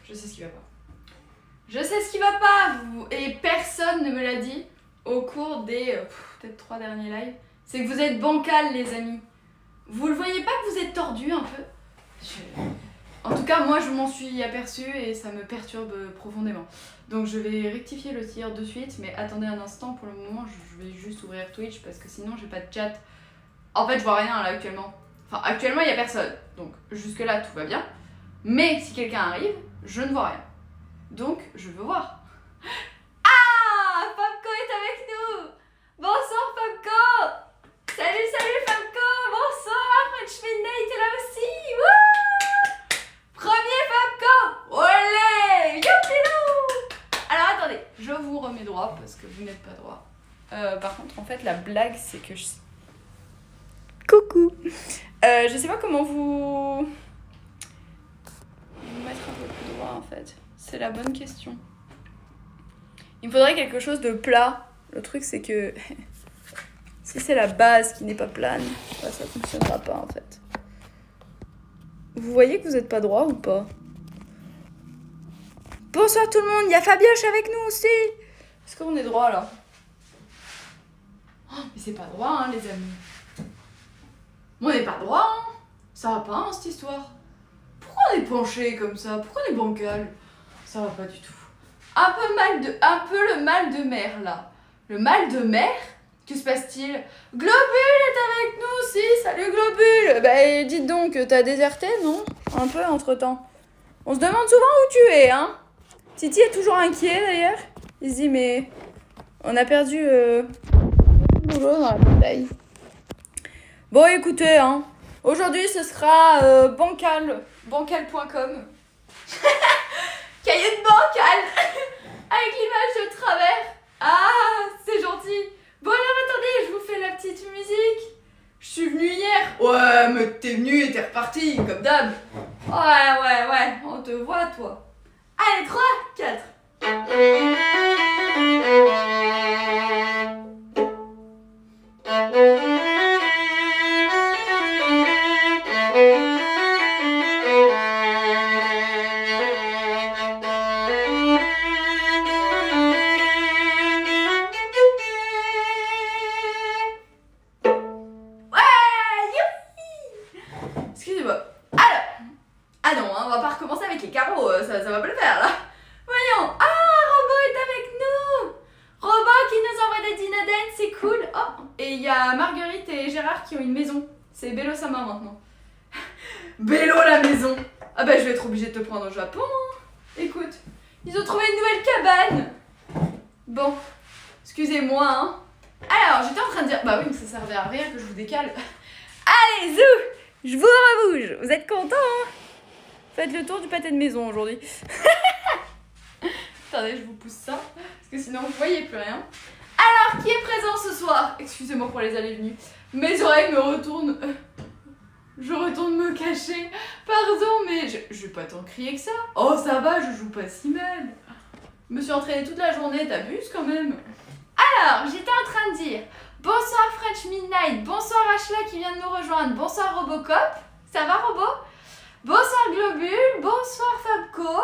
Je sais ce qui va pas. Je sais ce qui va pas, et personne ne me l'a dit au cours des peut-être 3 derniers lives. C'est que vous êtes bancal, les amis. Vous le voyez pas que vous êtes tordu un peu? En tout cas, moi je m'en suis aperçue et ça me perturbe profondément. Donc je vais rectifier le tir de suite, mais attendez un instant, pour le moment je vais juste ouvrir Twitch parce que sinon j'ai pas de chat. En fait je vois rien là actuellement. Enfin actuellement il y a personne, donc jusque là tout va bien. Mais si quelqu'un arrive, je ne vois rien. Donc je veux voir. Ah, Fabco est avec nous. Bonsoir Fabco. Salut, salut Fabco. Bonsoir, French Midnight est là aussi. Wouh, premier Fabco. Olé, youpilou. Alors attendez, je vous remets droit parce que vous n'êtes pas droit. Par contre, en fait, la blague, c'est que je... Coucou. Je sais pas comment vous mettre un peu plus droit, en fait. C'est la bonne question. Il me faudrait quelque chose de plat. Le truc, c'est que si c'est la base qui n'est pas plane, bah, ça fonctionnera pas, en fait. Vous voyez que vous n'êtes pas droit ou pas? Bonsoir tout le monde, il y a Fabioche avec nous aussi. Est-ce qu'on est droit, là? Oh, mais c'est pas droit, hein, les amis. On n'est pas droit, hein. Ça va pas, hein, cette histoire. Pourquoi on est penché comme ça? Pourquoi on est bancal? Ça va pas du tout. Un peu le mal de mer, là. Le mal de mer? Que se passe-t-il? Globule est avec nous aussi. Salut Globule. Bah dites donc, t'as déserté, non? Un peu entre-temps. On se demande souvent où tu es, hein. Titi est toujours inquiet, d'ailleurs. Il se dit, mais on a perdu le boulot dans la bataille. Bon, écoutez, hein. Aujourd'hui, ce sera bancal.com. Cahier de bancal. Avec l'image de travers. Ah, c'est gentil. Bon alors attendez, je vous fais la petite musique. Je suis venue hier. Ouais, mais t'es venue et t'es reparti, comme d'hab. Ouais, on te voit toi. Allez, 3, 4. Ça va pas le faire là. Voyons. Ah, Robot est avec nous. Robot qui nous envoie des dinodennes, c'est cool. Oh, et il y a Marguerite et Gérard qui ont une maison. C'est Bello Sama maintenant. Bello la maison. Ah bah je vais être obligée de te prendre au Japon. Hein. Écoute, ils ont trouvé une nouvelle cabane. Bon, excusez-moi. Hein. Alors, j'étais en train de dire... Bah oui, mais ça servait à rien que je vous décale. Allez, zou, je vous rebouge. Vous êtes contents, hein? Faites le tour du pâté de maison aujourd'hui. Attendez, je vous pousse ça, parce que sinon vous voyez plus rien. Alors, qui est présent ce soir? Excusez-moi pour les allées-venues. Mes oreilles me retournent. Je retourne me cacher. Pardon, mais je vais pas tant crier que ça. Oh, ça va, je joue pas si mal. Je me suis entraînée toute la journée, t'abuses quand même. Alors, j'étais en train de dire bonsoir French Midnight, bonsoir Ashla qui vient de nous rejoindre, bonsoir Robocop. Ça va, Robo? Bonsoir Globule, bonsoir Fabco,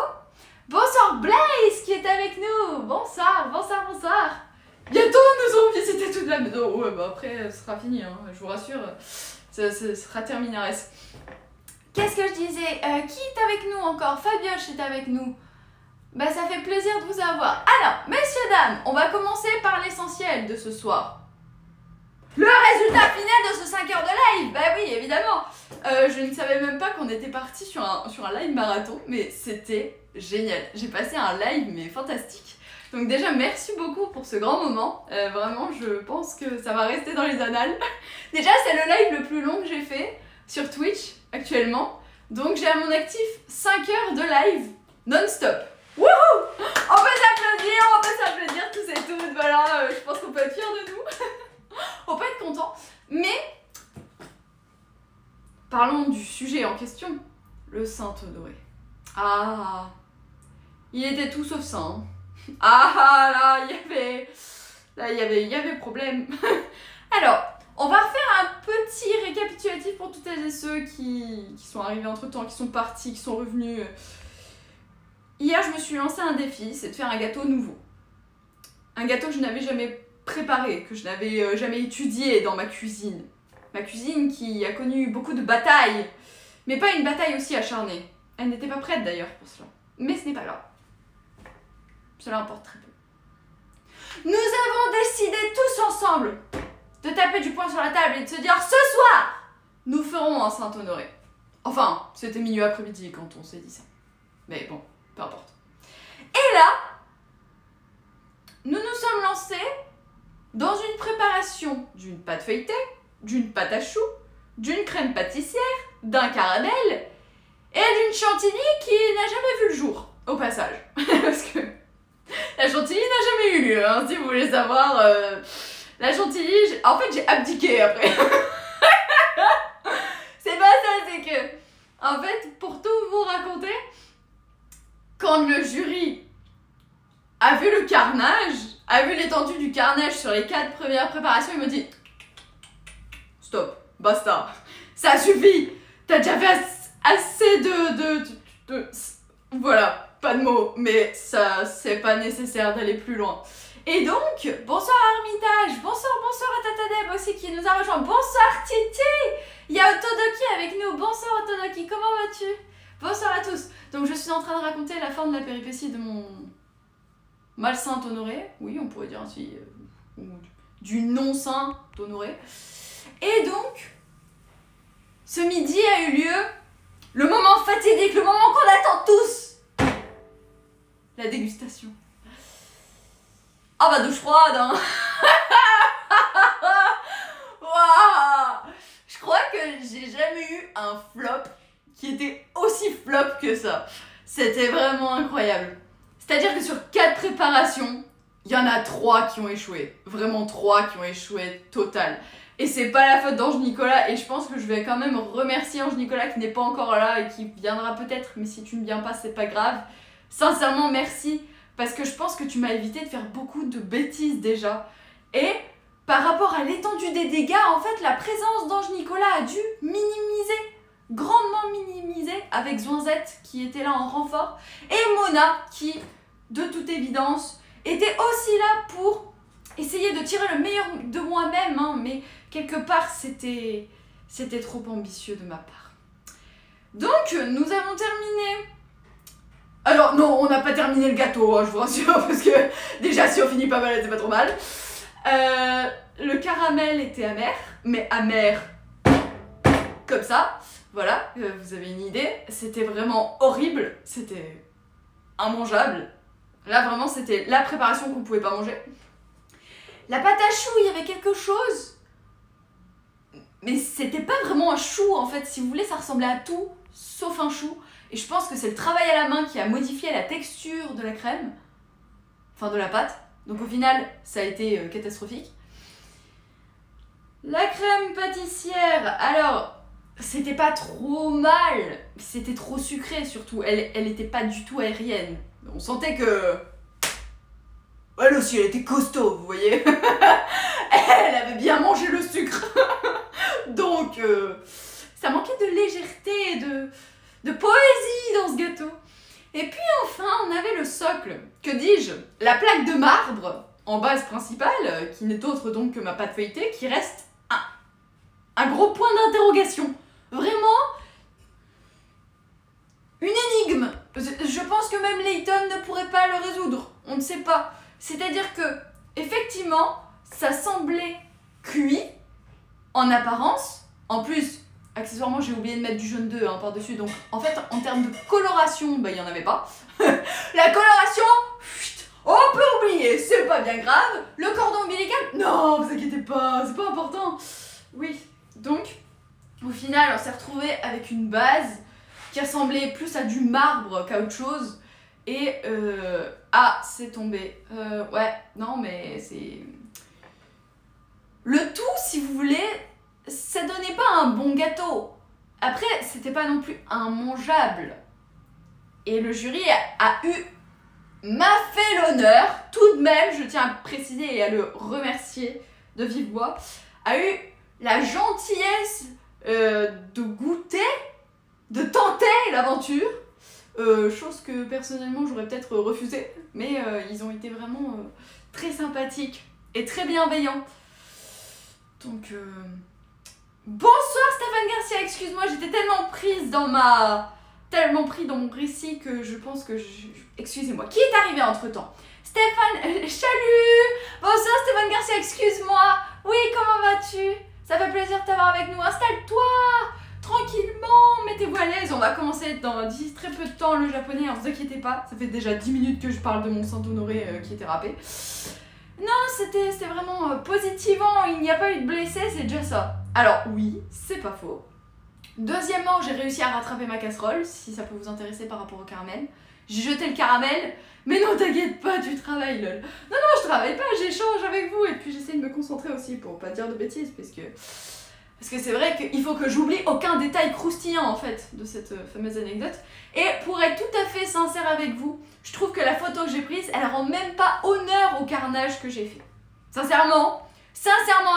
bonsoir Blaze qui est avec nous, bonsoir. Bientôt nous aurons visité toute la maison. Ouais, bah après ce sera fini, hein, je vous rassure, ce sera terminé. Qu'est-ce que je disais? Qui est avec nous encore? Fabioche est avec nous. Bah ça fait plaisir de vous avoir. Alors, messieurs, dames, on va commencer par l'essentiel de ce soir. Le résultat final de ce 5 heures de live. Bah oui, évidemment. Je ne savais même pas qu'on était parti sur un live marathon, mais c'était génial. J'ai passé un live mais fantastique. Donc déjà, merci beaucoup pour ce grand moment. Vraiment, je pense que ça va rester dans les annales. Déjà, c'est le live le plus long que j'ai fait sur Twitch actuellement. Donc j'ai à mon actif 5 heures de live non-stop. Wouhou! On peut s'applaudir tous et toutes. Voilà, je pense qu'on peut être fiers de nous. On peut être content. Mais parlons du sujet en question. Le Saint-Honoré. Ah, il était tout sauf saint. Ah, là, il y avait problème. Alors, on va refaire un petit récapitulatif pour toutes celles et ceux qui sont arrivés entre temps, qui sont partis, qui sont revenus. hier je me suis lancé un défi, c'est de faire un gâteau nouveau. Un gâteau que je n'avais jamais préparé, que je n'avais jamais étudié dans ma cuisine. Ma cuisine qui a connu beaucoup de batailles, mais pas une bataille aussi acharnée. Elle n'était pas prête d'ailleurs pour cela. Mais ce n'est pas grave. Cela importe très peu. Nous avons décidé tous ensemble de taper du poing sur la table et de se dire ce soir, nous ferons un Saint-Honoré. Enfin, c'était milieu après-midi quand on s'est dit ça. Mais bon, peu importe. Et là, nous nous sommes lancés dans une préparation d'une pâte feuilletée, d'une pâte à choux, d'une crème pâtissière, d'un caramel et d'une chantilly qui n'a jamais vu le jour, au passage. Parce que la chantilly n'a jamais eu lieu, hein, si vous voulez savoir. La chantilly, en fait j'ai abdiqué après. C'est pas ça, c'est que, en fait, pour tout vous raconter, quand le jury a vu le carnage, a vu l'étendue du carnage sur les 4 premières préparations, il me dit stop, basta, ça suffit, t'as déjà fait assez de... Voilà, pas de mots, mais ça, c'est pas nécessaire d'aller plus loin. Et donc, bonsoir Armitage, bonsoir à Tatadeb aussi qui nous a rejoint, bonsoir Titi, il y a Otodoki avec nous, bonsoir Otodoki, comment vas-tu? Bonsoir à tous. Donc je suis en train de raconter la fin de la péripétie de mon malsaint Honoré, oui on pourrait dire ainsi, du non-saint Honoré. Et donc, ce midi a eu lieu le moment fatidique, le moment qu'on attend tous, la dégustation. Ah bah douche froide hein. Waouh. Je crois que j'ai jamais eu un flop qui était aussi flop que ça. C'était vraiment incroyable. C'est-à-dire que sur 4 préparations, il y en a 3 qui ont échoué. Vraiment 3 qui ont échoué total. Et c'est pas la faute d'Ange Nicolas, et je pense que je vais quand même remercier Ange Nicolas qui n'est pas encore là et qui viendra peut-être, mais si tu ne viens pas, c'est pas grave. Sincèrement, merci, parce que je pense que tu m'as évité de faire beaucoup de bêtises déjà. Et par rapport à l'étendue des dégâts, en fait, la présence d'Ange Nicolas a dû minimiser, grandement minimiser, avec Zoinzette qui était là en renfort, et Mona qui, de toute évidence, était aussi là pour essayer de tirer le meilleur de moi-même, hein, mais quelque part, c'était trop ambitieux de ma part. Donc, nous avons terminé. Alors, non, on n'a pas terminé le gâteau, hein, je vous rassure, parce que déjà, si on finit pas mal, c'est pas trop mal. Le caramel était amer, mais amer comme ça. Voilà, vous avez une idée. C'était vraiment horrible, c'était immangeable. Là, vraiment, c'était la préparation qu'on pouvait pas manger. La pâte à choux, il y avait quelque chose. Mais c'était pas vraiment un chou en fait, si vous voulez, ça ressemblait à tout sauf un chou. Et je pense que c'est le travail à la main qui a modifié la texture de la crème, enfin de la pâte. Donc au final, ça a été catastrophique. La crème pâtissière, alors, c'était pas trop mal, c'était trop sucré surtout. Elle était pas du tout aérienne. On sentait que... Elle aussi, elle était costaud, vous voyez. Elle avait bien mangé le sucre. Donc, ça manquait de légèreté, de poésie dans ce gâteau. Et puis enfin, on avait le socle, que dis-je, la plaque de marbre en base principale, qui n'est autre donc que ma pâte feuilletée, qui reste un gros point d'interrogation. Vraiment, une énigme. Je pense que même Layton ne pourrait pas le résoudre, on ne sait pas. C'est-à-dire que, effectivement, ça semblait cuit, en apparence. En plus, accessoirement, j'ai oublié de mettre du jaune d'œuf hein, par-dessus. Donc, en fait, en termes de coloration, bah, il n'y en avait pas. La coloration, on peut oublier, c'est pas bien grave. Le cordon ombilical, non, vous inquiétez pas, c'est pas important. Oui, donc, au final, on s'est retrouvé avec une base qui ressemblait plus à du marbre qu'à autre chose. Et, ah, c'est tombé. Ouais, non, mais c'est... Le tout, si vous voulez, ça donnait pas un bon gâteau. Après, c'était pas non plus un mangeable. Et le jury m'a fait l'honneur, tout de même, je tiens à préciser et à le remercier de vive voix, a eu la gentillesse de goûter, de tenter l'aventure. chose que personnellement j'aurais peut-être refusé, mais ils ont été vraiment très sympathiques et très bienveillants. Donc bonsoir Stéphane Garcia, excuse-moi, j'étais tellement prise dans pris dans mon récit que je pense que excusez-moi. Qui est arrivé entre-temps? Stéphane, salut! Bonsoir Stéphane Garcia, excuse-moi. Oui, comment vas-tu? Ça fait plaisir de t'avoir avec nous. Installe-toi tranquillement, mettez-vous à l'aise. On va commencer d'ici très peu de temps le japonais, ne vous inquiétez pas. Ça fait déjà 10 minutes que je parle de mon Saint-Honoré qui était râpé. Non, c'était vraiment positivant, il n'y a pas eu de blessés, c'est déjà ça. Alors oui, c'est pas faux. Deuxièmement, j'ai réussi à rattraper ma casserole, si ça peut vous intéresser par rapport au caramel. J'ai jeté le caramel, mais non t'inquiète pas, tu travailles lol. Non, je travaille pas, j'échange avec vous et puis j'essaie de me concentrer aussi pour pas dire de bêtises parce que c'est vrai qu'il faut que j'oublie aucun détail croustillant en fait de cette fameuse anecdote. Et pour être tout à fait sincère avec vous, je trouve que la photo que j'ai prise, elle rend même pas honneur au carnage que j'ai fait. Sincèrement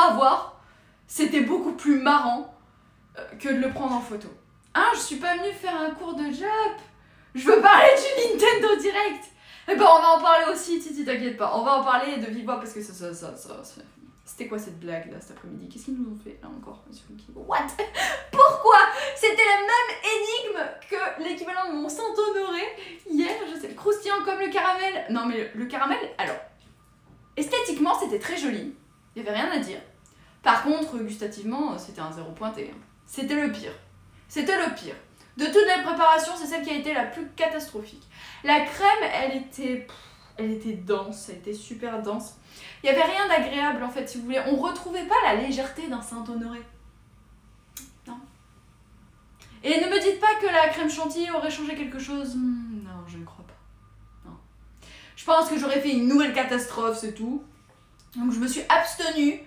à voir, c'était beaucoup plus marrant que de le prendre en photo. Hein, je suis pas venue faire un cours de Jap. Je veux parler du Nintendo Direct. Eh ben on va en parler aussi, Titi, t'inquiète pas. On va en parler de vive voix parce que ça. C'était quoi cette blague là cet après-midi? Qu'est-ce qu'ils nous ont fait là encore? What? Pourquoi? C'était la même énigme que l'équivalent de mon Saint-Honoré hier, je sais, croustillant comme le caramel. Non mais le caramel, alors, esthétiquement c'était très joli, il y avait rien à dire. Par contre, gustativement, c'était un zéro pointé. C'était le pire. C'était le pire. De toutes les préparations, c'est celle qui a été la plus catastrophique. La crème, elle était dense, elle était super dense. Il n'y avait rien d'agréable en fait, si vous voulez. On retrouvait pas la légèreté d'un Saint-Honoré. Non. Et ne me dites pas que la crème chantilly aurait changé quelque chose. Non, je ne crois pas. Non. Je pense que j'aurais fait une nouvelle catastrophe, c'est tout. Donc je me suis abstenue.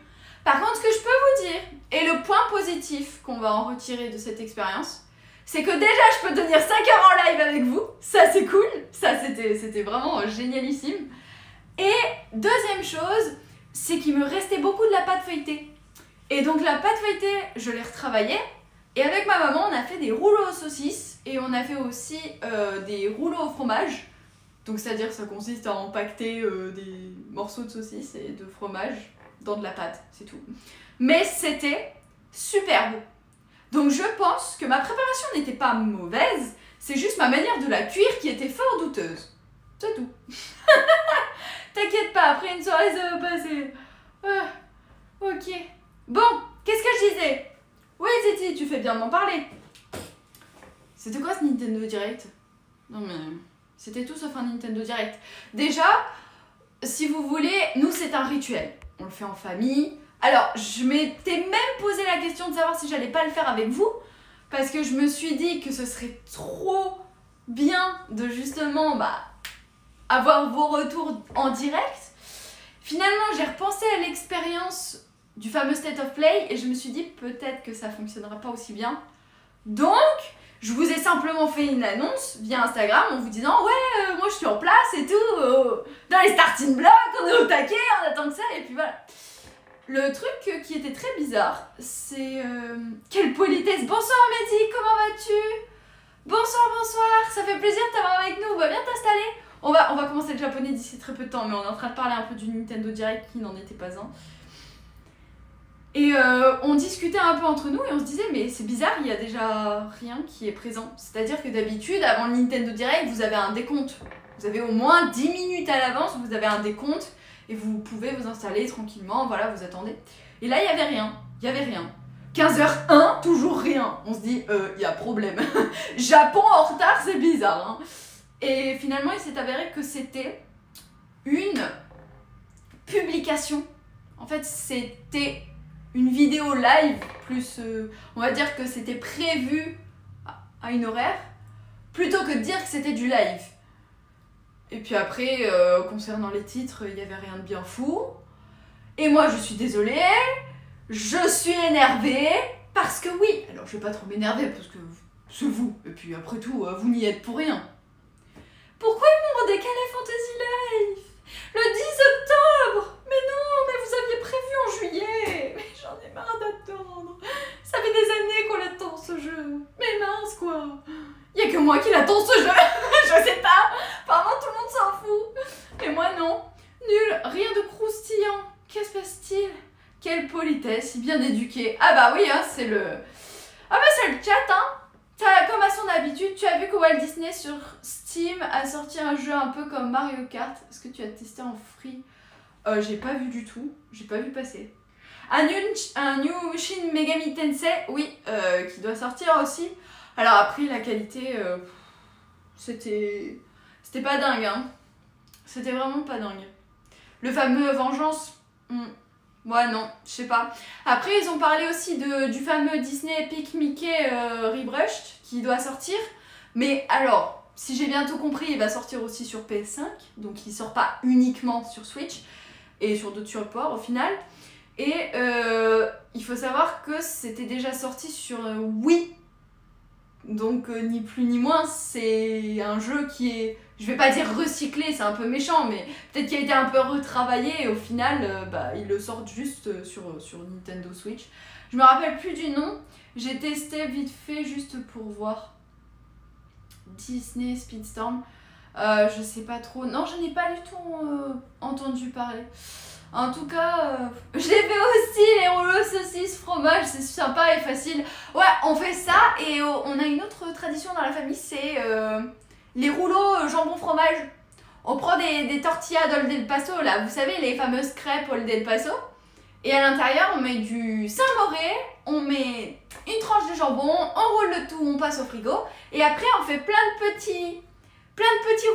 Par contre, ce que je peux vous dire, et le point positif qu'on va en retirer de cette expérience, c'est que déjà je peux tenir 5 heures en live avec vous. Ça c'est cool. Ça c'était vraiment génialissime. Et deuxième chose, c'est qu'il me restait beaucoup de la pâte feuilletée. Et donc la pâte feuilletée, je l'ai retravaillée. Et avec ma maman, on a fait des rouleaux aux saucisses. Et on a fait aussi des rouleaux au fromage. Donc c'est-à-dire que ça consiste à empaqueter des morceaux de saucisses et de fromage dans de la pâte, c'est tout. Mais c'était superbe. Donc je pense que ma préparation n'était pas mauvaise. C'est juste ma manière de la cuire qui était fort douteuse. C'est tout. T'inquiète pas, après une soirée ça va passer. Ok. Bon, qu'est-ce que je disais? Oui Titi, tu fais bien de m'en parler. C'était quoi ce Nintendo Direct? Non mais... c'était tout sauf un Nintendo Direct. Déjà, si vous voulez, nous c'est un rituel. On le fait en famille. Alors, je m'étais même posé la question de savoir si j'allais pas le faire avec vous. Parce que je me suis dit que ce serait trop bien de justement... avoir vos retours en direct. Finalement, j'ai repensé à l'expérience du fameux State of Play et je me suis dit peut-être que ça fonctionnera pas aussi bien. Donc, je vous ai simplement fait une annonce via Instagram en vous disant ouais, moi je suis en place et tout, dans les starting blocks, on est au taquet, on attend que ça et puis voilà. Le truc qui était très bizarre, c'est... quelle politesse. Bonsoir Mehdi, comment vas-tu? Bonsoir, ça fait plaisir de t'avoir avec nous, va bien t'installer. On va commencer le japonais d'ici très peu de temps, mais on est en train de parler un peu du Nintendo Direct qui n'en était pas un. Et on discutait un peu entre nous et on se disait mais c'est bizarre, il y a déjà rien qui est présent. C'est-à-dire que d'habitude, avant le Nintendo Direct, vous avez un décompte. Vous avez au moins 10 minutes à l'avance, vous avez un décompte et vous pouvez vous installer tranquillement, voilà, vous attendez. Et là, il n'y avait rien. 15h01, toujours rien. On se dit, il y a problème. Japon en retard, c'est bizarre. Hein. Et finalement, il s'est avéré que c'était une publication. En fait, c'était une vidéo live, plus on va dire que c'était prévu à une horaire, plutôt que de dire que c'était du live. Et puis après, concernant les titres, il n'y avait rien de bien fou. Et moi, je suis désolée, je suis énervée, parce que oui, alors je vais pas trop m'énerver, parce que c'est vous, et puis après tout, vous n'y êtes pour rien. Pourquoi ils m'ont redécalé Fantasy Life le 10 octobre? Mais non, mais vous aviez prévu en juillet. Mais j'en ai marre d'attendre. Ça fait des années qu'on attend ce jeu. Mais mince quoi. Il y a que moi qui l'attends ce jeu. était si bien éduqué. Ah bah oui, hein, c'est le... Ah bah c'est le chat, hein. Comme à son habitude, tu as vu que Walt Disney sur Steam a sorti un jeu un peu comme Mario Kart. Est-ce que tu as testé en free? J'ai pas vu du tout, j'ai pas vu passer. Un New Shin Megami Tensei, oui, qui doit sortir aussi. Alors après, la qualité, c'était pas dingue, hein. C'était vraiment pas dingue. Le fameux Vengeance, ouais, non, je sais pas. Après, ils ont parlé aussi du fameux Disney Epic Mickey Rebrushed qui doit sortir. Mais alors, si j'ai bien tout compris, il va sortir aussi sur PS5. Donc, il sort pas uniquement sur Switch et sur d'autres supports au final. Et il faut savoir que c'était déjà sorti sur Wii. Donc, ni plus ni moins, c'est un jeu qui est... Je vais pas dire recyclé, c'est un peu méchant, mais peut-être qu'il a été un peu retravaillé et au final, ils le sortent juste sur Nintendo Switch. Je me rappelle plus du nom, j'ai testé vite fait juste pour voir. Disney Speedstorm, je sais pas trop. Non, je n'ai pas du tout entendu parler. En tout cas, j'ai fait aussi les rouleaux saucisses fromage, c'est sympa et facile. Ouais, on fait ça et on a une autre tradition dans la famille, c'est... les rouleaux jambon fromage. On prend des tortillas d'Old El Paso, là, vous savez, les fameuses crêpes Old El Paso. Et à l'intérieur, on met du Saint-Moré, on met une tranche de jambon, on roule le tout, on passe au frigo. Et après, on fait plein de petits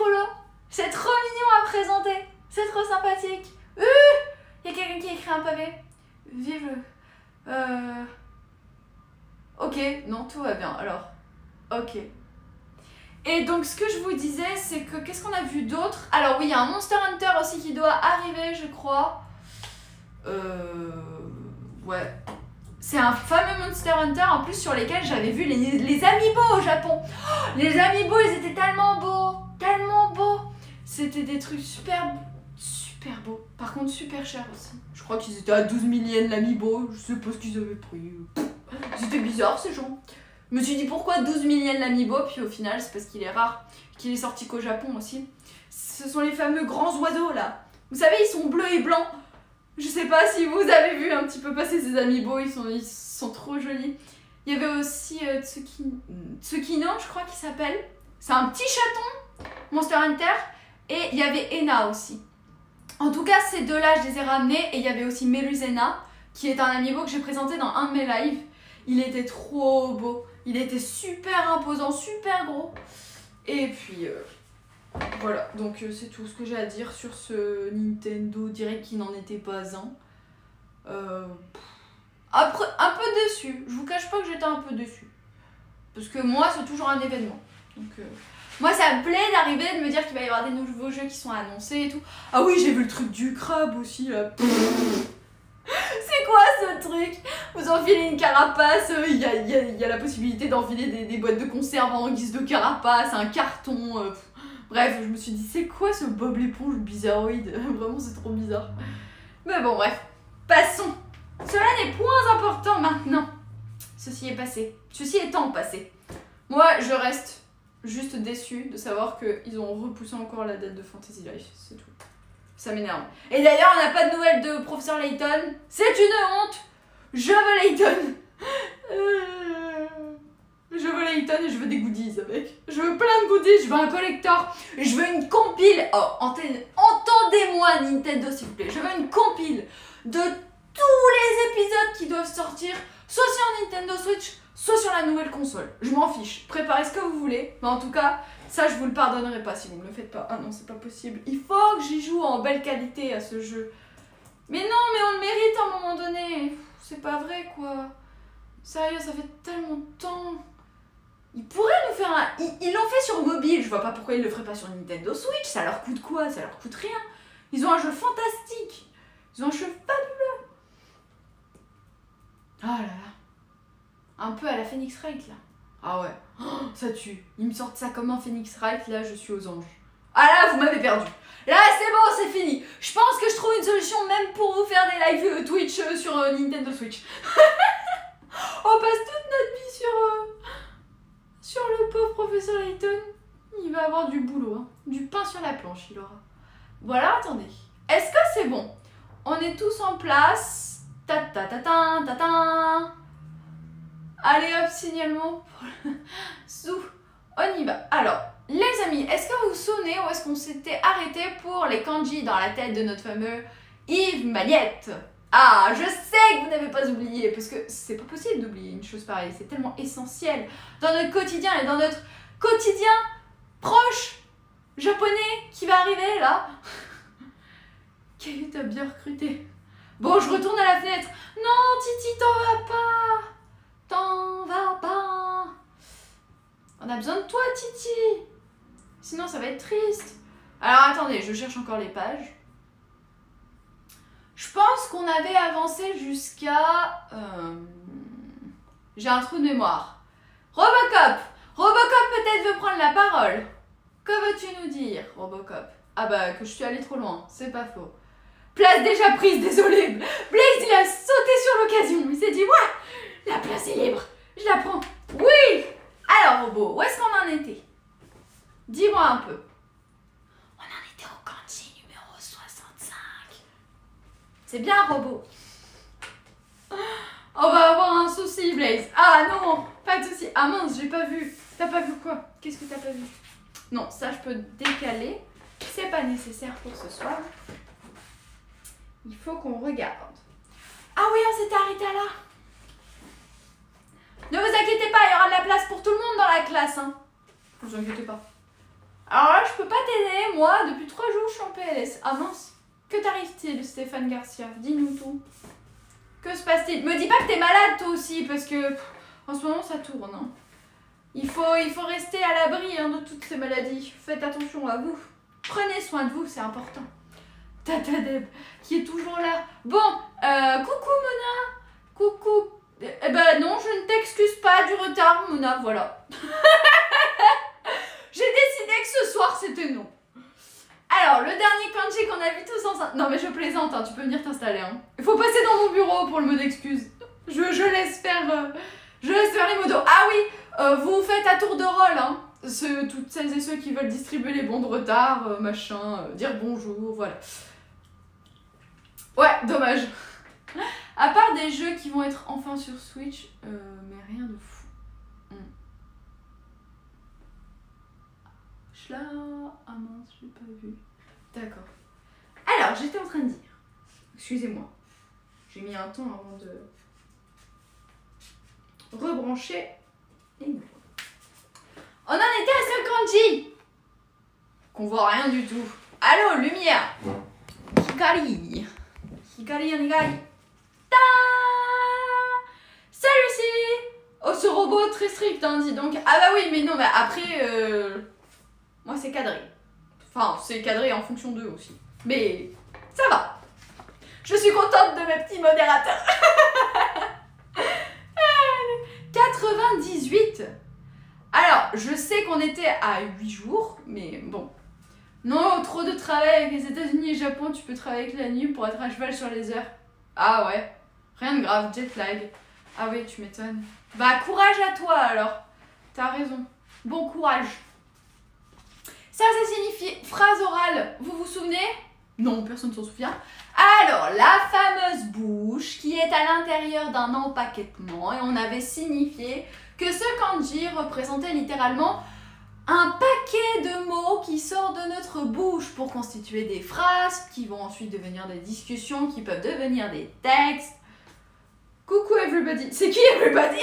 rouleaux. C'est trop mignon à présenter. C'est trop sympathique. Il y a quelqu'un qui a écrit un pavé. Vive le... Ok, non, tout va bien, alors. Ok. Et donc ce que je vous disais, c'est que qu'est-ce qu'on a vu d'autre? Alors oui, il y a un Monster Hunter aussi qui doit arriver, je crois. Ouais. C'est un fameux Monster Hunter en plus sur lesquels j'avais vu les amiibo au Japon. Oh, les amiibo, ils étaient tellement beaux. Tellement beaux. C'était des trucs super beaux. Par contre, super chers aussi. Je crois qu'ils étaient à 12 000 yens l'amiibo. Je sais pas ce qu'ils avaient pris. C'était bizarre ces gens. Je me suis dit pourquoi 12 000 yens l'amiibo, puis au final c'est parce qu'il est rare, qu'il est sorti qu'au Japon aussi. Ce sont les fameux grands oiseaux là. Vous savez, ils sont bleus et blancs. Je sais pas si vous avez vu un petit peu passer ces amiibo, ils sont trop jolis. Il y avait aussi Tsukino, je crois qu'il s'appelle. C'est un petit chaton, Monster Hunter. Et il y avait Ena aussi. En tout cas, ces deux-là, je les ai ramenés. Et il y avait aussi Meruzena, qui est un amiibo que j'ai présenté dans un de mes lives. Il était trop beau. Il était super imposant, super gros. Et puis, voilà. Donc, c'est tout ce que j'ai à dire sur ce Nintendo Direct qui n'en était pas un. Après, un peu déçu. Je vous cache pas que j'étais un peu déçue. Parce que moi, c'est toujours un événement. Donc, moi, ça me plaît d'arriver, de me dire qu'il va y avoir des nouveaux jeux qui sont annoncés et tout. Ah oui, j'ai vu le truc du crabe aussi, là. C'est quoi ce truc? Vous enfilez une carapace, il y a la possibilité d'enfiler des boîtes de conserve en guise de carapace, un carton. Bref, je me suis dit, c'est quoi ce Bob l'éponge bizarroïde? Vraiment, c'est trop bizarre. Mais bon, bref, passons. Cela n'est point important maintenant. Ceci est passé. Ceci étant passé. Moi, je reste juste déçue de savoir qu'ils ont repoussé encore la date de Fantasy Life, c'est tout. Ça m'énerve. Et d'ailleurs, on n'a pas de nouvelles de Professeur Layton. C'est une honte. Je veux Layton. Je veux Layton et je veux des goodies avec. Je veux plein de goodies, je veux un collector. Et je veux une compile. Oh, entendez-moi Nintendo s'il vous plaît. Je veux une compile de tous les épisodes qui doivent sortir, soit sur Nintendo Switch, soit sur la nouvelle console. Je m'en fiche. Préparez ce que vous voulez. Mais en tout cas... ça, je vous le pardonnerai pas si vous me le faites pas. Ah non, c'est pas possible. Il faut que j'y joue en belle qualité à ce jeu. Mais non, mais on le mérite à un moment donné. C'est pas vrai, quoi. Sérieux, ça fait tellement de temps. Ils pourraient nous faire un... Ils l'ont fait sur mobile. Je vois pas pourquoi ils le feraient pas sur Nintendo Switch. Ça leur coûte quoi? Ça leur coûte rien. Ils ont un jeu fantastique. Ils ont un jeu fabuleux. Oh là là. Un peu à la Phoenix Wright, là. Ah ouais, oh, ça tue. Ils me sortent ça comme un Phoenix Wright, là je suis aux anges. Ah là, vous m'avez perdu. Là c'est bon, c'est fini. Je pense que je trouve une solution même pour vous faire des lives Twitch sur Nintendo Switch. On passe toute notre vie sur le pauvre professeur Layton. Il va avoir du boulot, hein. Du pain sur la planche il aura. Voilà, attendez. Est-ce que c'est bon? On est tous en place. Ta ta ta ta ta ta. Allez hop, signalement pour le sous. On y va. Alors, les amis, est-ce que vous vous souvenez où est-ce qu'on s'était arrêté pour les kanji dans la tête de notre fameux Yves Magnette? Ah, je sais que vous n'avez pas oublié, parce que c'est pas possible d'oublier une chose pareille, c'est tellement essentiel dans notre quotidien et dans notre quotidien proche japonais qui va arriver là. Caillou, t'as bien recruté. Bon, je retourne à la fenêtre. Non, Titi, t'en vas pas. T'en vas pas. On a besoin de toi, Titi. Sinon, ça va être triste. Alors, attendez, je cherche encore les pages. Je pense qu'on avait avancé jusqu'à... J'ai un trou de mémoire. Robocop. Robocop peut-être veut prendre la parole. Que veux-tu nous dire, Robocop? Ah bah, que je suis allée trop loin, c'est pas faux. Place déjà prise, désolé. Blaze, il a sauté sur l'occasion. Il s'est dit, ouais, la place est libre. Je la prends. Oui. Alors, Robo, où est-ce qu'on en était? Dis-moi un peu. On en était au kanji numéro 65. C'est bien, Robo. On va avoir un souci, Blaze. Ah non, pas de souci. Ah mince, j'ai pas vu. T'as pas vu quoi? Qu'est-ce que t'as pas vu? Non, ça, je peux décaler. C'est pas nécessaire pour ce soir. Il faut qu'on regarde. Ah oui, on s'était arrêté à là. Ne vous inquiétez pas, il y aura de la place pour tout le monde dans la classe. Hein. Ne vous inquiétez pas. Alors là, je peux pas t'aider. Moi, depuis 3 jours, je suis en PLS. Ah mince. Que t'arrive-t-il, Stéphane Garcia? Dis-nous tout. Que se passe-t-il? Me dis pas que t'es malade, toi aussi, parce que en ce moment, ça tourne. Hein. Il faut rester à l'abri hein, de toutes ces maladies. Faites attention à vous. Prenez soin de vous, c'est important. Tata Deb, qui est toujours là. Bon, coucou Mona. Coucou. Eh ben non, je ne t'excuse pas du retard, Mona, voilà. J'ai décidé que ce soir, c'était non. Alors, le dernier kanji qu'on a vu tous ensemble... Non mais je plaisante, hein, tu peux venir t'installer. Hein. Il faut passer dans mon bureau pour le mot d'excuse. Je laisse faire... je laisse faire les modos. Ah oui, vous faites à tour de rôle, hein. Toutes celles et ceux qui veulent distribuer les bons de retard, machin, dire bonjour, voilà. Ouais, dommage. À part des jeux qui vont être enfin sur Switch, mais rien de fou. Là... Ah mince, je l'ai pas vu. D'accord. Alors, j'étais en train de dire... Excusez-moi. J'ai mis un temps avant de... rebrancher. Et nous. On en était à ce kanji qu'on voit rien du tout. Allô, lumière. Hikari. Hikari onigai. Ta. Celui-ci. Oh, ce robot très strict, hein, dis donc. Ah bah oui, mais non, bah après... Moi, c'est cadré. Enfin, c'est cadré en fonction d'eux aussi. Mais ça va. Je suis contente de mes petits modérateurs. 98. Alors, je sais qu'on était à 8 jours, mais bon. Non, trop de travail avec les États-Unis et le Japon, tu peux travailler avec la nuit pour être à cheval sur les heures. Ah ouais, rien de grave, jet lag. Ah oui, tu m'étonnes. Bah, courage à toi alors. T'as raison. Bon courage. Ça signifie phrase orale. Vous vous souvenez? Non, personne ne s'en souvient. Alors, la fameuse bouche qui est à l'intérieur d'un empaquetement. Et on avait signifié que ce kanji représentait littéralement un paquet de mots qui sortent de notre bouche pour constituer des phrases qui vont ensuite devenir des discussions, qui peuvent devenir des textes. Coucou everybody. C'est qui everybody?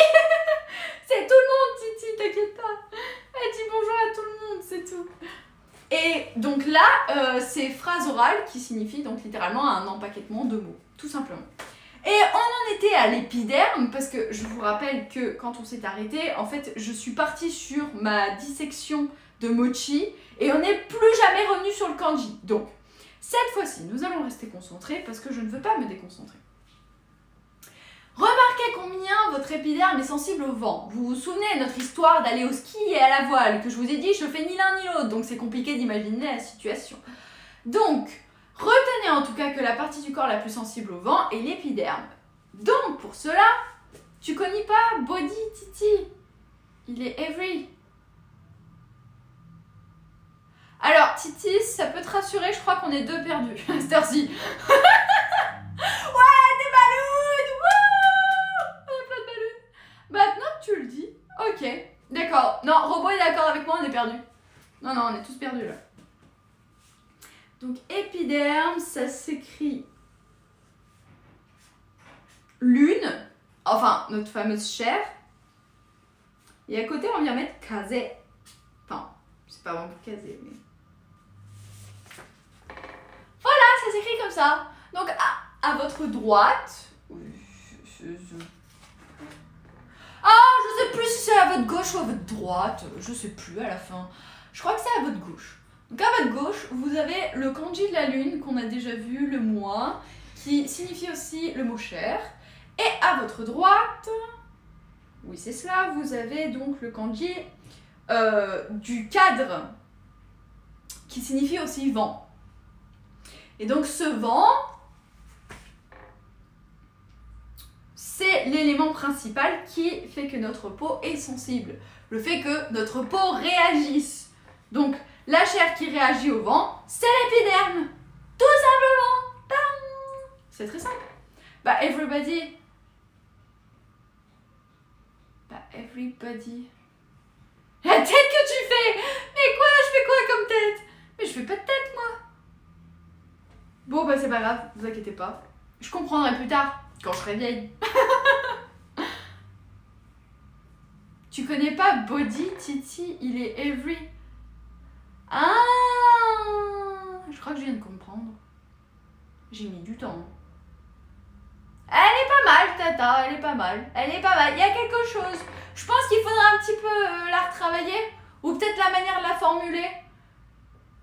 C'est tout le monde, Titi, t'inquiète pas. Elle dit bonjour à tout le monde, c'est tout. Et donc là, c'est phrase orale qui signifie donc littéralement un empaquetement de mots, tout simplement. Et on en était à l'épiderme parce que je vous rappelle que quand on s'est arrêté, en fait, je suis partie sur ma dissection de mochi et on n'est plus jamais revenu sur le kanji. Donc, cette fois-ci, nous allons rester concentrés parce que je ne veux pas me déconcentrer. Remarquez combien votre épiderme est sensible au vent. Vous vous souvenez de notre histoire d'aller au ski et à la voile, que je vous ai dit, je fais ni l'un ni l'autre, donc c'est compliqué d'imaginer la situation. Donc, retenez en tout cas que la partie du corps la plus sensible au vent est l'épiderme. Donc, pour cela, tu connais pas body, Titi. Il est every. Alors, Titi, ça peut te rassurer, je crois qu'on est 2 perdus à cette heure-ci. Ouais, t'es Non, non, on est tous perdus là. Donc épiderme, ça s'écrit lune, enfin notre fameuse chair. Et à côté, on vient mettre kazé. Enfin, c'est pas vraiment kazé, mais... Voilà, ça s'écrit comme ça. Donc à votre droite... Ah, je sais plus si c'est à votre gauche ou à votre droite. Je sais plus à la fin. Je crois que c'est à votre gauche. Donc à votre gauche, vous avez le kanji de la lune qu'on a déjà vu, le mois, qui signifie aussi le mot chair. Et à votre droite, oui c'est cela, vous avez donc le kanji du cadre, qui signifie aussi vent. Et donc ce vent, c'est l'élément principal qui fait que notre peau est sensible. Le fait que notre peau réagisse. Donc, la chair qui réagit au vent, c'est l'épiderme. Tout simplement. Bam. C'est très simple. Bah, everybody. La tête que tu fais. Mais quoi? Je fais quoi comme tête? Mais je fais pas de tête, moi. Bon, bah, c'est pas grave. Ne vous inquiétez pas. Je comprendrai plus tard, quand je serai vieille. Tu connais pas Body, Titi, il est every. Ah, je crois que je viens de comprendre. J'ai mis du temps. Elle est pas mal, Tata, elle est pas mal. Elle est pas mal. Il y a quelque chose. Je pense qu'il faudra un petit peu la retravailler. Ou peut-être la manière de la formuler.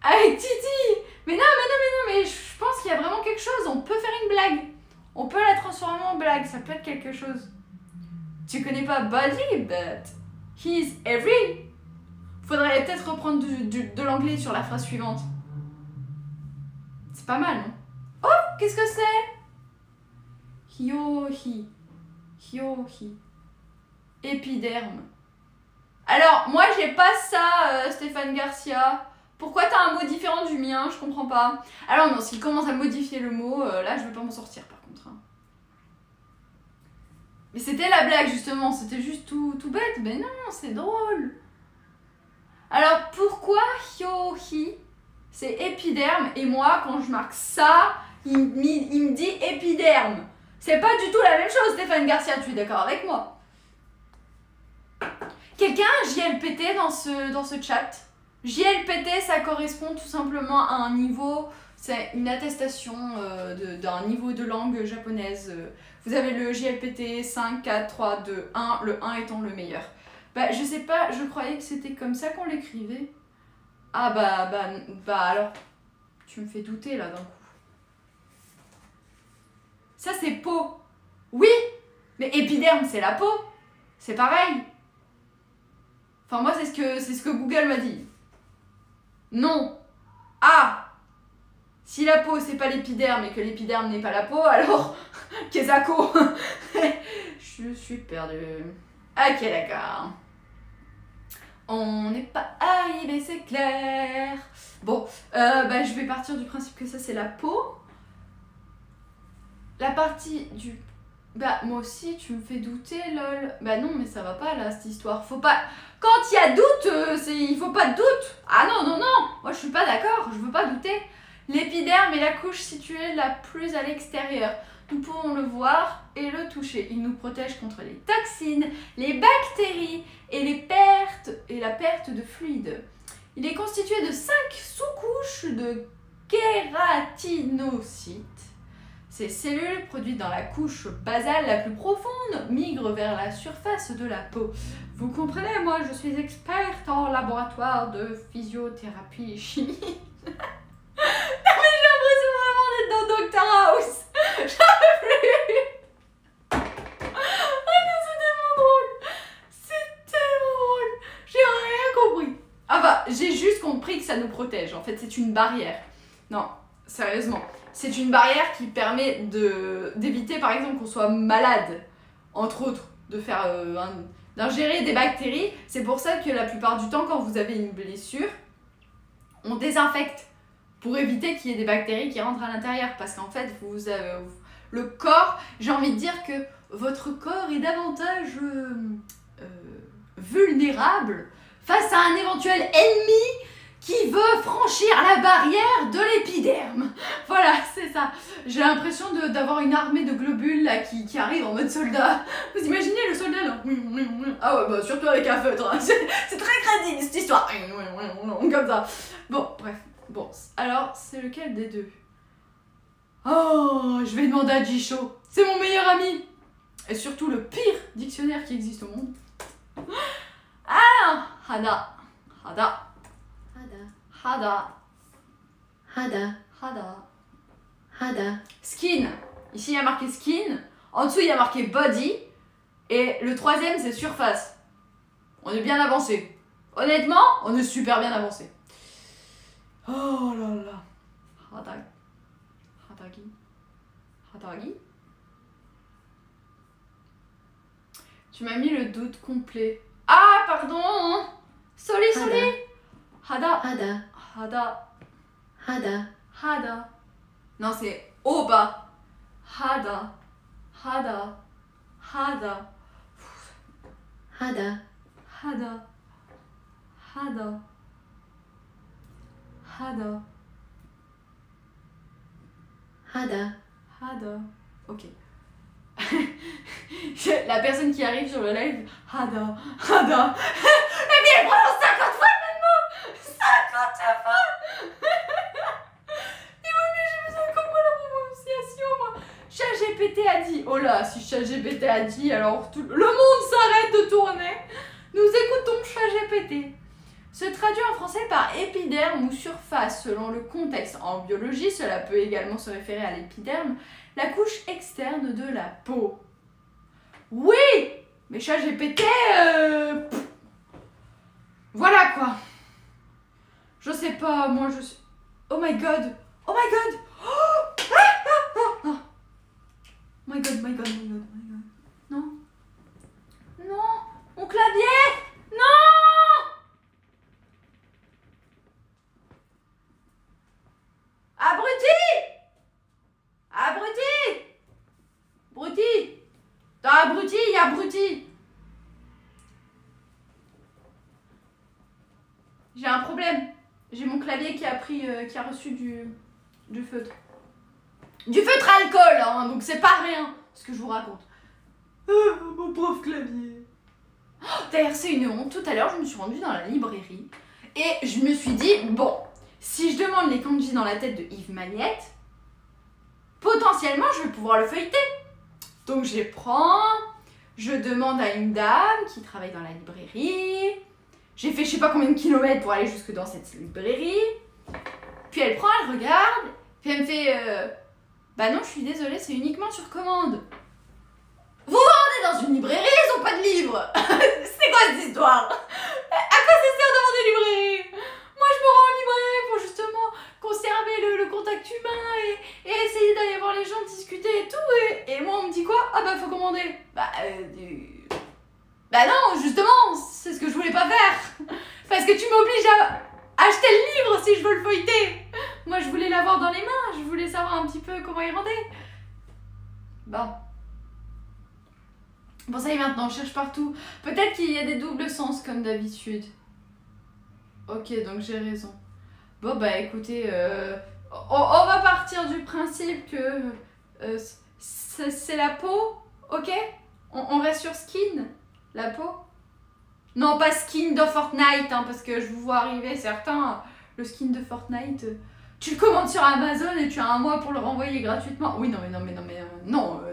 Avec Titi. Mais je pense qu'il y a vraiment quelque chose. On peut faire une blague. On peut la transformer en blague. Ça peut être quelque chose. Tu connais pas Body, but he's every. Faudrait peut-être reprendre de l'anglais sur la phrase suivante. C'est pas mal, non? Oh, qu'est-ce que c'est? Hyohi. Hyohi. Épiderme. Alors, moi, j'ai pas ça, Stéphane Garcia. Pourquoi t'as un mot différent du mien? Je comprends pas. Alors non, s'il commence à modifier le mot, là, je vais pas m'en sortir, par contre. Hein. Mais c'était la blague, justement. C'était juste tout bête. Mais non, c'est drôle. Alors pourquoi hyohi c'est épiderme et moi quand je marque ça il me dit épiderme? C'est pas du tout la même chose, Stéphane Garcia, tu es d'accord avec moi? Quelqu'un a JLPT dans ce chat? JLPT ça correspond tout simplement à un niveau, c'est une attestation d'un niveau de langue japonaise. Vous avez le JLPT 5, 4, 3, 2, 1, le 1 étant le meilleur. Bah, je sais pas, je croyais que c'était comme ça qu'on l'écrivait. Ah bah alors, tu me fais douter là d'un coup. Ça c'est peau. Oui, mais épiderme c'est la peau. C'est pareil. Enfin moi c'est ce que Google m'a dit. Non. Ah, si la peau c'est pas l'épiderme et que l'épiderme n'est pas la peau, alors Kezako. Je suis perdue. Ok d'accord. On n'est pas arrivé, c'est clair. Bon, je vais partir du principe que ça c'est la peau. La partie du... Bah moi aussi tu me fais douter lol. Bah non mais ça va pas là cette histoire. Faut pas... Quand il y a doute, il faut pas de doute. Ah non, moi je suis pas d'accord, je veux pas douter. L'épiderme est la couche située la plus à l'extérieur. Nous pouvons le voir et le toucher. Il nous protège contre les toxines, les bactéries et la perte de fluide. Il est constitué de 5 sous-couches de kératinocytes. Ces cellules, produites dans la couche basale la plus profonde, migrent vers la surface de la peau. Vous comprenez, moi je suis experte en laboratoire de physiothérapie et chimie. Non mais j'ai l'impression vraiment d'être dans Dr House. J'en peux plus. Oh non, c'est tellement drôle. C'est tellement drôle. J'ai rien compris. Ah bah, j'ai juste compris que ça nous protège. En fait, c'est une barrière. Non, sérieusement. C'est une barrière qui permet d'éviter, par exemple, qu'on soit malade. Entre autres, de faire d'ingérer des bactéries. C'est pour ça que la plupart du temps, quand vous avez une blessure, on désinfecte. Pour éviter qu'il y ait des bactéries qui rentrent à l'intérieur. Parce qu'en fait, le corps, j'ai envie de dire que votre corps est davantage vulnérable face à un éventuel ennemi qui veut franchir la barrière de l'épiderme. Voilà, c'est ça. J'ai l'impression d'avoir une armée de globules là qui arrive en mode soldat. Vous imaginez le soldat là? Ah ouais, bah surtout avec un feutre. Hein. C'est très crédible cette histoire. Comme ça. Bon, bref. Bon, alors c'est lequel des deux? Oh, je vais demander à Jisho. C'est mon meilleur ami. Et surtout le pire dictionnaire qui existe au monde. Ah, Hada. Hada. Hada. Hada. Hada. Hada. Skin. Ici, il y a marqué skin. En dessous, il y a marqué body. Et le troisième, c'est surface. On est bien avancé. Honnêtement, on est super bien avancé. Oh là là. Hada. Hadagi. Hadagi. Tu m'as mis le doute complet. Ah, pardon. Soli. Hada. Hada. Hada. Hada. Hada. Non, c'est Oba. Hada. Hada. Hada. Hada. Hada. Hada. Hada. Hada. Hada. Ok. La personne qui arrive sur le live, Hada. Hada. Et puis elle prononce 50 fois le même mot. 50 fois. Et oui, mais j'ai besoin de comprendre la prononciation, moi. ChatGPT a dit. Oh là, si ChatGPT a dit, alors tout le monde s'arrête de tourner. Nous écoutons ChatGPT. Se traduit en français par épiderme ou surface selon le contexte. En biologie, cela peut également se référer à l'épiderme, la couche externe de la peau. Oui, mais ChatGPT, voilà quoi. Je sais pas, moi je suis... Oh my god. Oh my god. Oh my god, my god, my god, my god. Non. Non. Mon clavier. Non. Abruti. Abruti. Bruti. Dans abruti, il y a abruti. J'ai un problème. J'ai mon clavier qui a pris, qui a reçu du feutre. Du feutre à alcool, hein, donc c'est pas rien ce que je vous raconte. Mon pauvre clavier. Oh, d'ailleurs, c'est une honte. Tout à l'heure, je me suis rendue dans la librairie et je me suis dit, bon, si je demande les kanji dans la tête de Yves Magnette, potentiellement, je vais pouvoir le feuilleter. Donc, je les prends, je demande à une dame qui travaille dans la librairie. J'ai fait je sais pas combien de kilomètres pour aller jusque dans cette librairie. Puis elle prend, elle regarde, puis elle me fait bah non, je suis désolée, c'est uniquement sur commande. Vous vendez dans une librairie, ils ont pas de livres. C'est quoi cette histoire? À quoi ça sert de vendre des librairies? Moi, je me rends en librairie pour justement conserver le contact humain et essayer d'aller voir les gens, discuter et tout. Et moi, on me dit quoi? Ah bah, faut commander. Bah non, justement, c'est ce que je voulais pas faire. Parce que tu m'obliges à acheter le livre si je veux le feuilleter. Moi, je voulais l'avoir dans les mains, je voulais savoir un petit peu comment il rendait. Bon. Bon, ça y est, maintenant, je cherche partout. Peut-être qu'il y a des doubles sens, comme d'habitude. Ok, donc j'ai raison. Bon, bah écoutez, on va partir du principe que c'est la peau, ok? On reste sur skin, la peau. Non, pas skin de Fortnite, hein, parce que je vous vois arriver certains. Le skin de Fortnite, tu le commandes sur Amazon et tu as un mois pour le renvoyer gratuitement. Oui, non,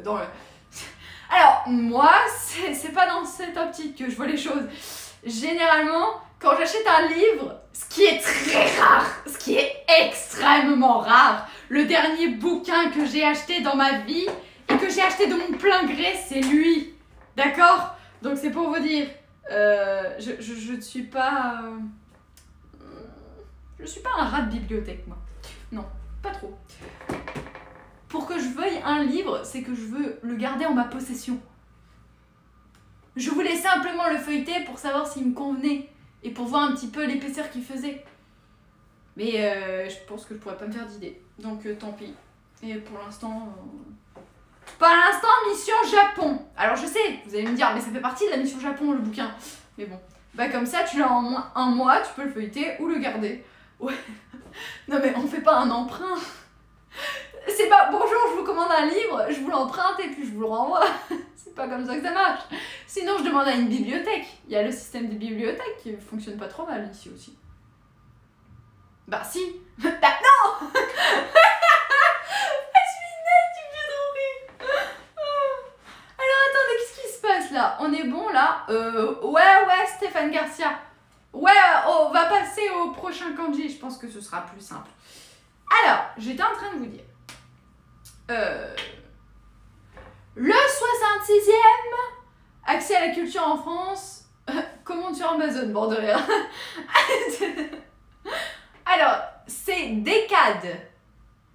dans le... Alors, moi, c'est pas dans cette optique que je vois les choses. Généralement, quand j'achète un livre, ce qui est très rare, ce qui est extrêmement rare, le dernier bouquin que j'ai acheté dans ma vie et que j'ai acheté de mon plein gré, c'est lui. D'accord? Donc c'est pour vous dire, je ne suis pas... je suis pas un rat de bibliothèque, moi. Non, pas trop. Pour que je veuille un livre, c'est que je veux le garder en ma possession. Je voulais simplement le feuilleter pour savoir s'il me convenait et pour voir un petit peu l'épaisseur qu'il faisait. Mais je pense que je pourrais pas me faire d'idée. Donc tant pis. Et pour l'instant... mission Japon. Alors je sais, vous allez me dire, mais ça fait partie de la mission Japon, le bouquin. Mais bon, bah comme ça, tu l'as en un mois, tu peux le feuilleter ou le garder. Ouais. Non mais on fait pas un emprunt. C'est pas bonjour, je vous commande un livre, je vous l'emprunte et puis je vous le renvoie. C'est pas comme ça que ça marche. Sinon, je demande à une bibliothèque. Il y a le système des bibliothèques qui fonctionne pas trop mal ici aussi. Bah si. Bah non. Je suis nette, tu me fais trop rire. Alors attendez, qu'est-ce qui se passe là? On est bon là? Ouais, Stéphane Garcia. Ouais, on va passer au prochain kanji. Je pense que ce sera plus simple. Alors, j'étais en train de vous dire. Le 66e accès à la culture en France, commande sur Amazon, bord de rire. Alors, c'est décade.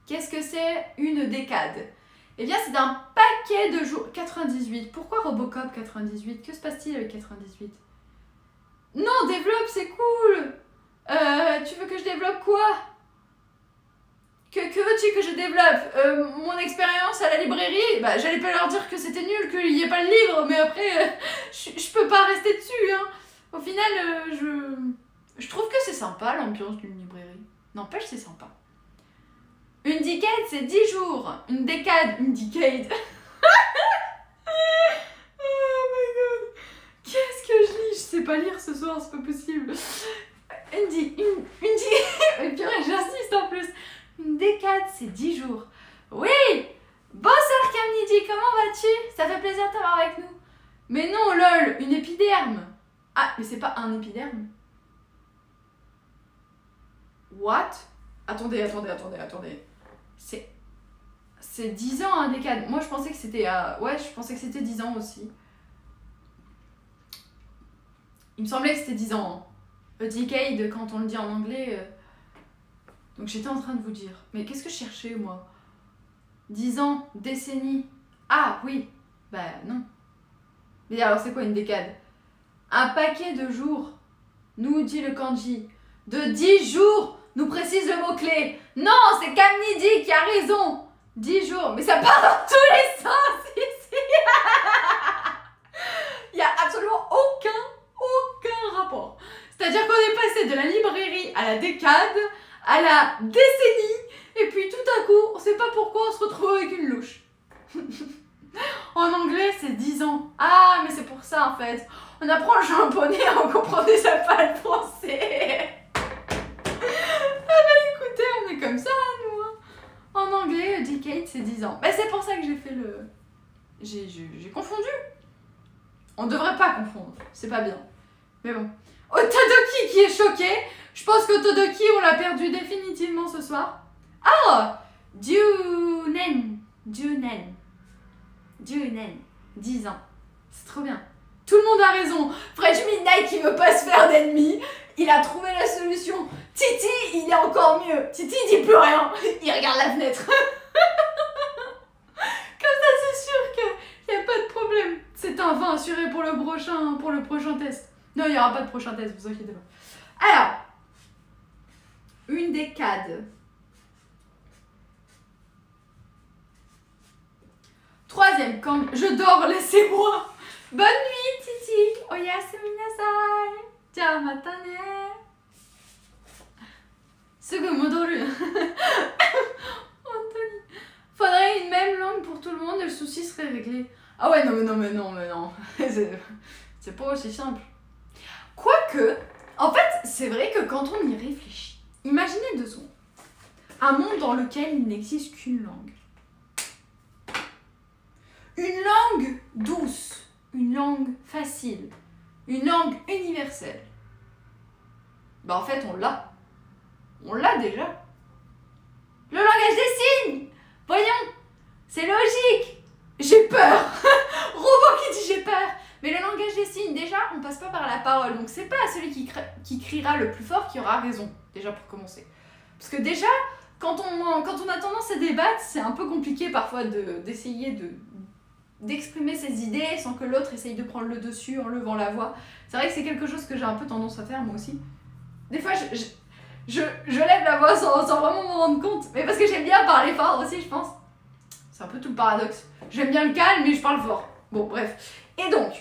Qu'est-ce que c'est une décade? Eh bien, c'est un paquet de jours. 98. Pourquoi Robocop 98? Que se passe-t-il avec 98? Non, développe, c'est cool. Tu veux que je développe quoi? Que veux-tu que je développe? Mon expérience à la librairie? Bah, j'allais pas leur dire que c'était nul, qu'il n'y ait pas le livre, mais après, je peux pas rester dessus, hein. Au final, je trouve que c'est sympa, l'ambiance d'une librairie. N'empêche, c'est sympa. Une decade, c'est 10 jours. Une décade, une decade. Oh my god. Qu'est-ce que je lis? Je sais pas lire ce soir, c'est pas possible. Purée, j'insiste en plus. Une décade, c'est 10 jours. Oui! Bonsoir Kamnidi, comment vas-tu? Ça fait plaisir de t'avoir avec nous. Mais non, lol, une épiderme. Ah, mais c'est pas un épiderme. What? Attendez. C'est 10 ans un décade. Moi je pensais que c'était... ouais, je pensais que c'était 10 ans aussi. Il me semblait que c'était 10 ans. Hein. A decade, quand on le dit en anglais... Donc j'étais en train de vous dire. Mais qu'est-ce que je cherchais moi? 10 ans, décennie. Ah oui. Bah non. Mais alors c'est quoi une décade? Un paquet de jours, nous dit le kanji. De 10 jours, nous précise le mot-clé. Non, c'est Kamnidi qui a raison. 10 jours. Mais ça part dans tous les sens ici. Il n'y a absolument aucun rapport. C'est-à-dire qu'on est passé de la librairie à la décade, à la décennie, et puis tout à coup, on sait pas pourquoi on se retrouve avec une louche. En anglais, c'est 10 ans. Ah, mais c'est pour ça en fait. On apprend le japonais, on comprend déjà pas le français. Ah bah écoutez, on est comme ça, nous. Hein. En anglais, decade, c'est 10 ans. Bah c'est pour ça que j'ai fait le... J'ai confondu. On devrait pas confondre, c'est pas bien. Mais bon. Otodoki qui est choqué. Je pense qu'Otodoki, on l'a perdu définitivement ce soir. Ah, Junen. 10 ans. C'est trop bien. Tout le monde a raison. Fresh Midnight qui veut pas se faire d'ennemis. Il a trouvé la solution. Titi, il est encore mieux. Titi, il dit plus rien. Il regarde la fenêtre. Comme ça, c'est sûr qu'il n'y a pas de problème. C'est un 20 assuré pour le prochain test. Non, il n'y aura pas de prochain test, vous inquiétez pas. Alors, une décade. 3e, quand je dors, laissez-moi. Bonne nuit, Titi. Oyasumi nasai. Ja matane. Sugu modoru. Anthony. Faudrait une même langue pour tout le monde et le souci serait réglé. Ah ouais, non. C'est pas aussi simple. Quoique, en fait, c'est vrai que quand on y réfléchit, imaginez 2 secondes. Un monde dans lequel il n'existe qu'une langue. Une langue douce, une langue facile, une langue universelle. Bah en fait, on l'a. On l'a déjà. Le langage des signes. Voyons, c'est logique. J'ai peur. Robot qui dit j'ai peur. Mais le langage des signes, déjà, on passe pas par la parole. Donc c'est pas celui qui criera le plus fort qui aura raison, déjà pour commencer. Parce que déjà, quand on a tendance à débattre, c'est un peu compliqué parfois d'essayer d'exprimer ses idées sans que l'autre essaye de prendre le dessus en levant la voix. C'est vrai que c'est quelque chose que j'ai un peu tendance à faire moi aussi. Des fois, je lève la voix sans vraiment m'en rendre compte. Mais parce que j'aime bien parler fort aussi, je pense. C'est un peu tout le paradoxe. J'aime bien le calme, mais je parle fort. Bon, bref. Et donc,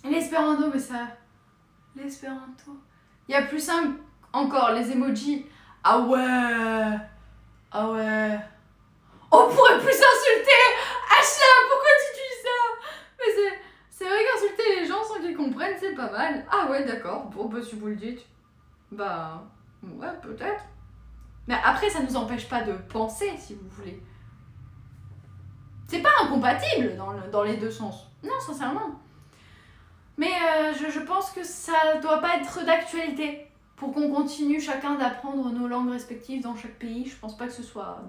l'espéranto, mais ça... L'espéranto... Il y a plus simple Encore les emojis. Ah ouais. Ah ouais. On pourrait plus s'insulter. Asha, pourquoi tu dis ça? Mais c'est vrai qu'insulter les gens sans qu'ils comprennent, c'est pas mal. Ah ouais, d'accord. Bon, bah si vous le dites. Bah, ouais, peut-être. Mais après, ça nous empêche pas de penser, si vous voulez. C'est pas incompatible dans les deux sens. Non, sincèrement. Mais je pense que ça doit pas être d'actualité. Pour qu'on continue chacun d'apprendre nos langues respectives dans chaque pays, je pense pas que ce soit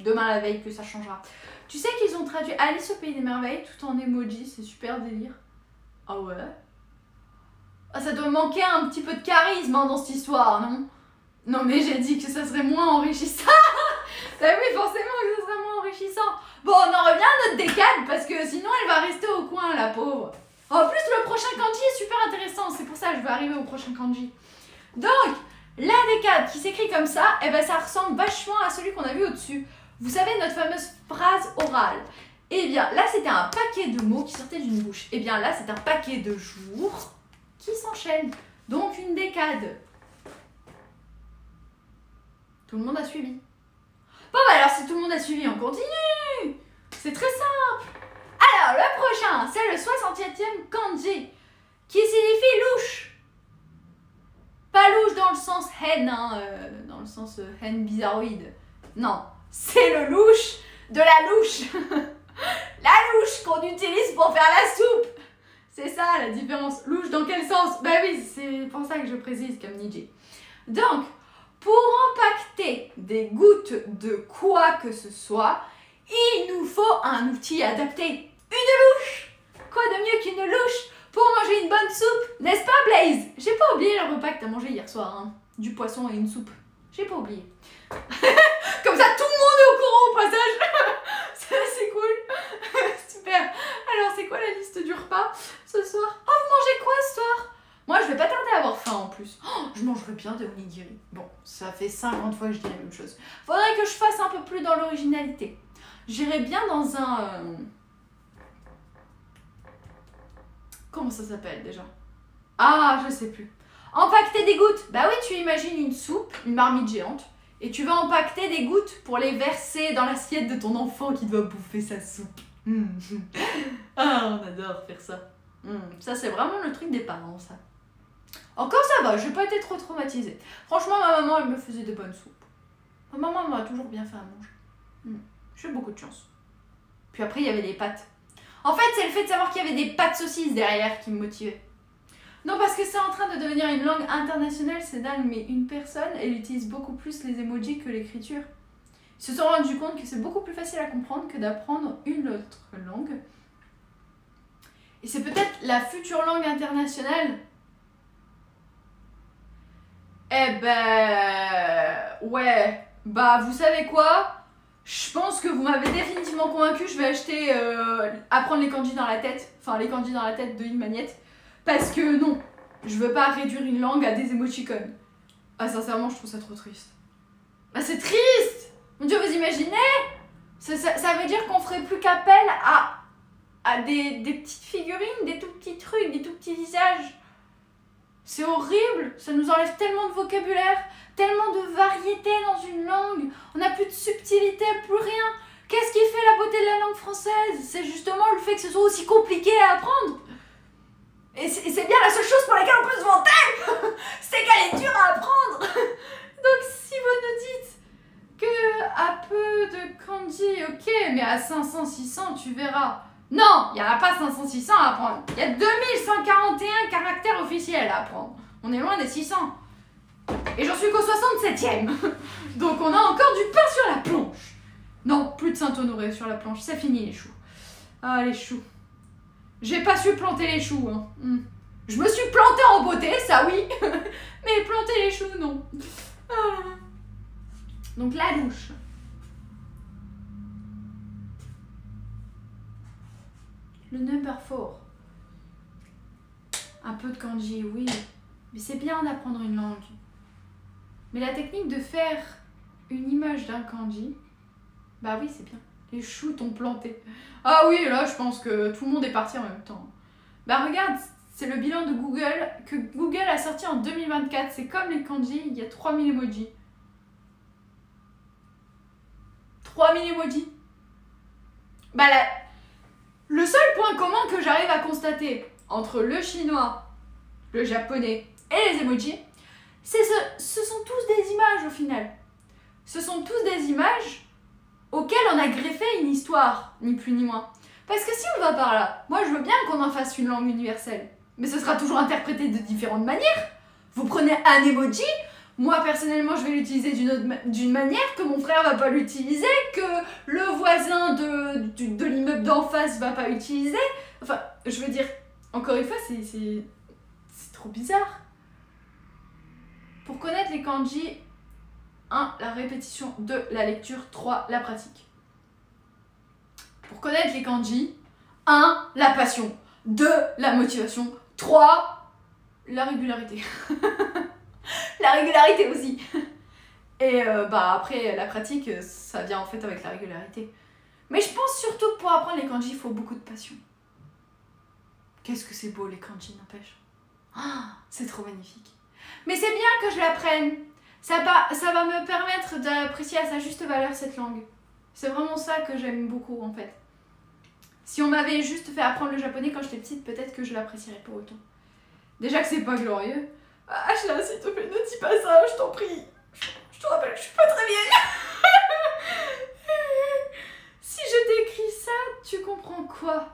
demain la veille que ça changera. Tu sais qu'ils ont traduit Alice au Pays des Merveilles tout en emoji, c'est super délire. Ah ouais? Ah, ça doit manquer un petit peu de charisme hein, dans cette histoire, non? Non mais j'ai dit que ça serait moins enrichissant. Bah oui, forcément que ça serait moins enrichissant. Bon, on en revient à notre décade parce que sinon elle va rester au coin, la pauvre. En plus, le prochain kanji est super intéressant, c'est pour ça que je vais arriver au prochain kanji. Donc, la décade qui s'écrit comme ça, eh ben ça ressemble vachement à celui qu'on a vu au-dessus. Vous savez, notre fameuse phrase orale. Eh bien, là, c'était un paquet de mots qui sortaient d'une bouche. Eh bien, là, c'est un paquet de jours qui s'enchaînent. Donc, une décade. Tout le monde a suivi. Bon, bah alors, si tout le monde a suivi, on continue. C'est très simple. Alors, le prochain, c'est le 67e kanji, qui signifie louche. Pas louche dans le sens haine, hein, dans le sens haine bizarroïde. Non, c'est le louche de la louche. La louche qu'on utilise pour faire la soupe. C'est ça la différence. Louche dans quel sens? Bah oui, c'est pour ça que je précise comme Niji. Donc, pour empaqueter des gouttes de quoi que ce soit, il nous faut un outil adapté. Une louche. Quoi de mieux qu'une louche pour manger une bonne soupe, n'est-ce pas Blaze? J'ai pas oublié le repas que t'as mangé hier soir, hein. Du poisson et une soupe. J'ai pas oublié. Comme ça, tout le monde est au courant au passage. Ça, c'est cool. Super. Alors, c'est quoi la liste du repas ce soir? Oh, vous mangez quoi ce soir? Moi, je vais pas tarder à avoir faim en plus. Oh, je mangerai bien des onigiri. Bon, ça fait 50 fois que je dis la même chose. Faudrait que je fasse un peu plus dans l'originalité. J'irais bien dans un... Comment ça s'appelle déjà? Ah, je sais plus. Empaqueter des gouttes. Bah oui, tu imagines une soupe, une marmite géante, et tu vas empaqueter des gouttes pour les verser dans l'assiette de ton enfant qui doit bouffer sa soupe. Ah, on adore faire ça. Ça, c'est vraiment le truc des parents, ça. Encore ça va, j'ai pas été trop traumatisée. Franchement, ma maman, elle me faisait de bonnes soupes. Ma maman m'a toujours bien fait à manger. J'ai eu beaucoup de chance. Puis après, il y avait des pâtes. En fait, c'est le fait de savoir qu'il y avait des pâtes saucisses derrière qui me motivait. Non, parce que c'est en train de devenir une langue internationale, c'est dingue, mais une personne, elle utilise beaucoup plus les emojis que l'écriture. Ils se sont rendus compte que c'est beaucoup plus facile à comprendre que d'apprendre une autre langue. Et c'est peut-être la future langue internationale. Eh ben... Ouais. Bah, vous savez quoi? Je pense que vous m'avez définitivement convaincu. Je vais acheter... apprendre les kanji dans la tête. Enfin, les kanji dans la tête de Imaniette. Parce que non, je veux pas réduire une langue à des emoticons. Ah, sincèrement, je trouve ça trop triste. Bah, c'est triste! Mon Dieu, vous imaginez? Ça veut dire qu'on ferait plus qu'appel à des petites figurines, des tout petits trucs, des tout petits visages. C'est horrible, ça nous enlève tellement de vocabulaire, tellement de variété dans une langue. On n'a plus de subtilité, plus rien. Qu'est-ce qui fait la beauté de la langue française? C'est justement le fait que ce soit aussi compliqué à apprendre. Et c'est bien la seule chose pour laquelle on peut se vanter, c'est qu'elle est dure à apprendre. Donc si vous nous dites que à peu de kanji, ok, mais à 500-600, tu verras. Non, il n'y en a pas 500-600 à apprendre. Il y a 2141 caractères officiels à apprendre. On est loin des 600. Et j'en suis qu'au 67e. Donc on a encore du pain sur la planche. Non, plus de Saint-Honoré sur la planche, c'est fini les choux. Ah, les choux. J'ai pas su planter les choux, hein. Je me suis plantée en beauté, ça oui. Mais planter les choux, non. Ah. Donc la louche. Le number 4. Un peu de kanji, oui. Mais c'est bien d'apprendre une langue. Mais la technique de faire une image d'un kanji, bah oui, c'est bien. Les choux t'ont planté. Ah oui, là, je pense que tout le monde est parti en même temps. Bah regarde, c'est le bilan de Google que Google a sorti en 2024. C'est comme les kanji, il y a 3000 emojis. 3000 emojis. Bah là, le seul point commun que j'arrive à constater entre le chinois, le japonais et les emojis, c'est ce sont tous des images au final. Ce sont tous des images auxquelles on a greffé une histoire, ni plus ni moins. Parce que si on va par là, moi je veux bien qu'on en fasse une langue universelle, mais ce sera toujours interprété de différentes manières. Vous prenez un emoji, moi personnellement je vais l'utiliser d'une manière que mon frère va pas l'utiliser, que le voisin de l'immeuble d'en face va pas utiliser. Enfin, je veux dire, encore une fois, c'est trop bizarre. Pour connaître les kanji, 1. La répétition. 2. La lecture. 3. La pratique. Pour connaître les kanji, 1. La passion. 2. La motivation. 3. La régularité. La régularité aussi. Et bah après, la pratique, ça vient en fait avec la régularité. Mais je pense surtout que pour apprendre les kanji, il faut beaucoup de passion. Qu'est-ce que c'est beau les kanji, n'empêche. Ah, c'est trop magnifique. Mais c'est bien que je l'apprenne. Ça va me permettre d'apprécier à sa juste valeur cette langue. C'est vraiment ça que j'aime beaucoup en fait. Si on m'avait juste fait apprendre le japonais quand j'étais petite, peut-être que je l'apprécierais pour autant. Déjà que c'est pas glorieux. Ah, Ashla, s'il te plaît, ne dis pas ça, je t'en prie. Je te rappelle que je suis pas très vieille. Si je t'écris ça, tu comprends quoi?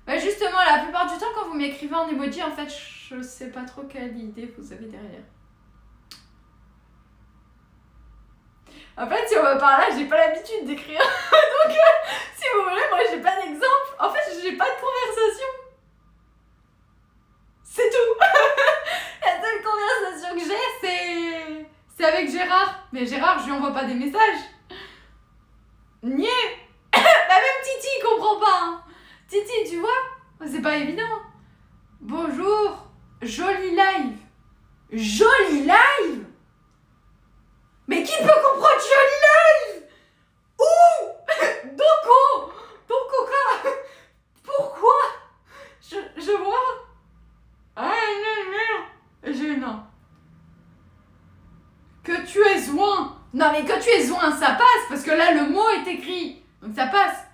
Bah justement, la plupart du temps, quand vous m'écrivez en emoji, en fait, je sais pas trop quelle idée vous avez derrière. En fait, si on va par là, j'ai pas l'habitude d'écrire. Donc, si vous voulez, moi, j'ai pas d'exemple. En fait, j'ai pas de conversation. C'est tout. La seule conversation que j'ai, c'est avec Gérard. Mais Gérard, je lui envoie pas des messages. Niais. Bah même Titi comprend pas. Hein. Titi, tu vois, c'est pas évident. Bonjour. Joli live. Joli live. Mais qui peut comprendre joli live? Ouh. Doko. Dokoka. Pourquoi? Je vois. Ah non. Gênant. Que tu es loin. Non mais que tu es loin, ça passe. Parce que là, le mot est écrit. Donc ça passe.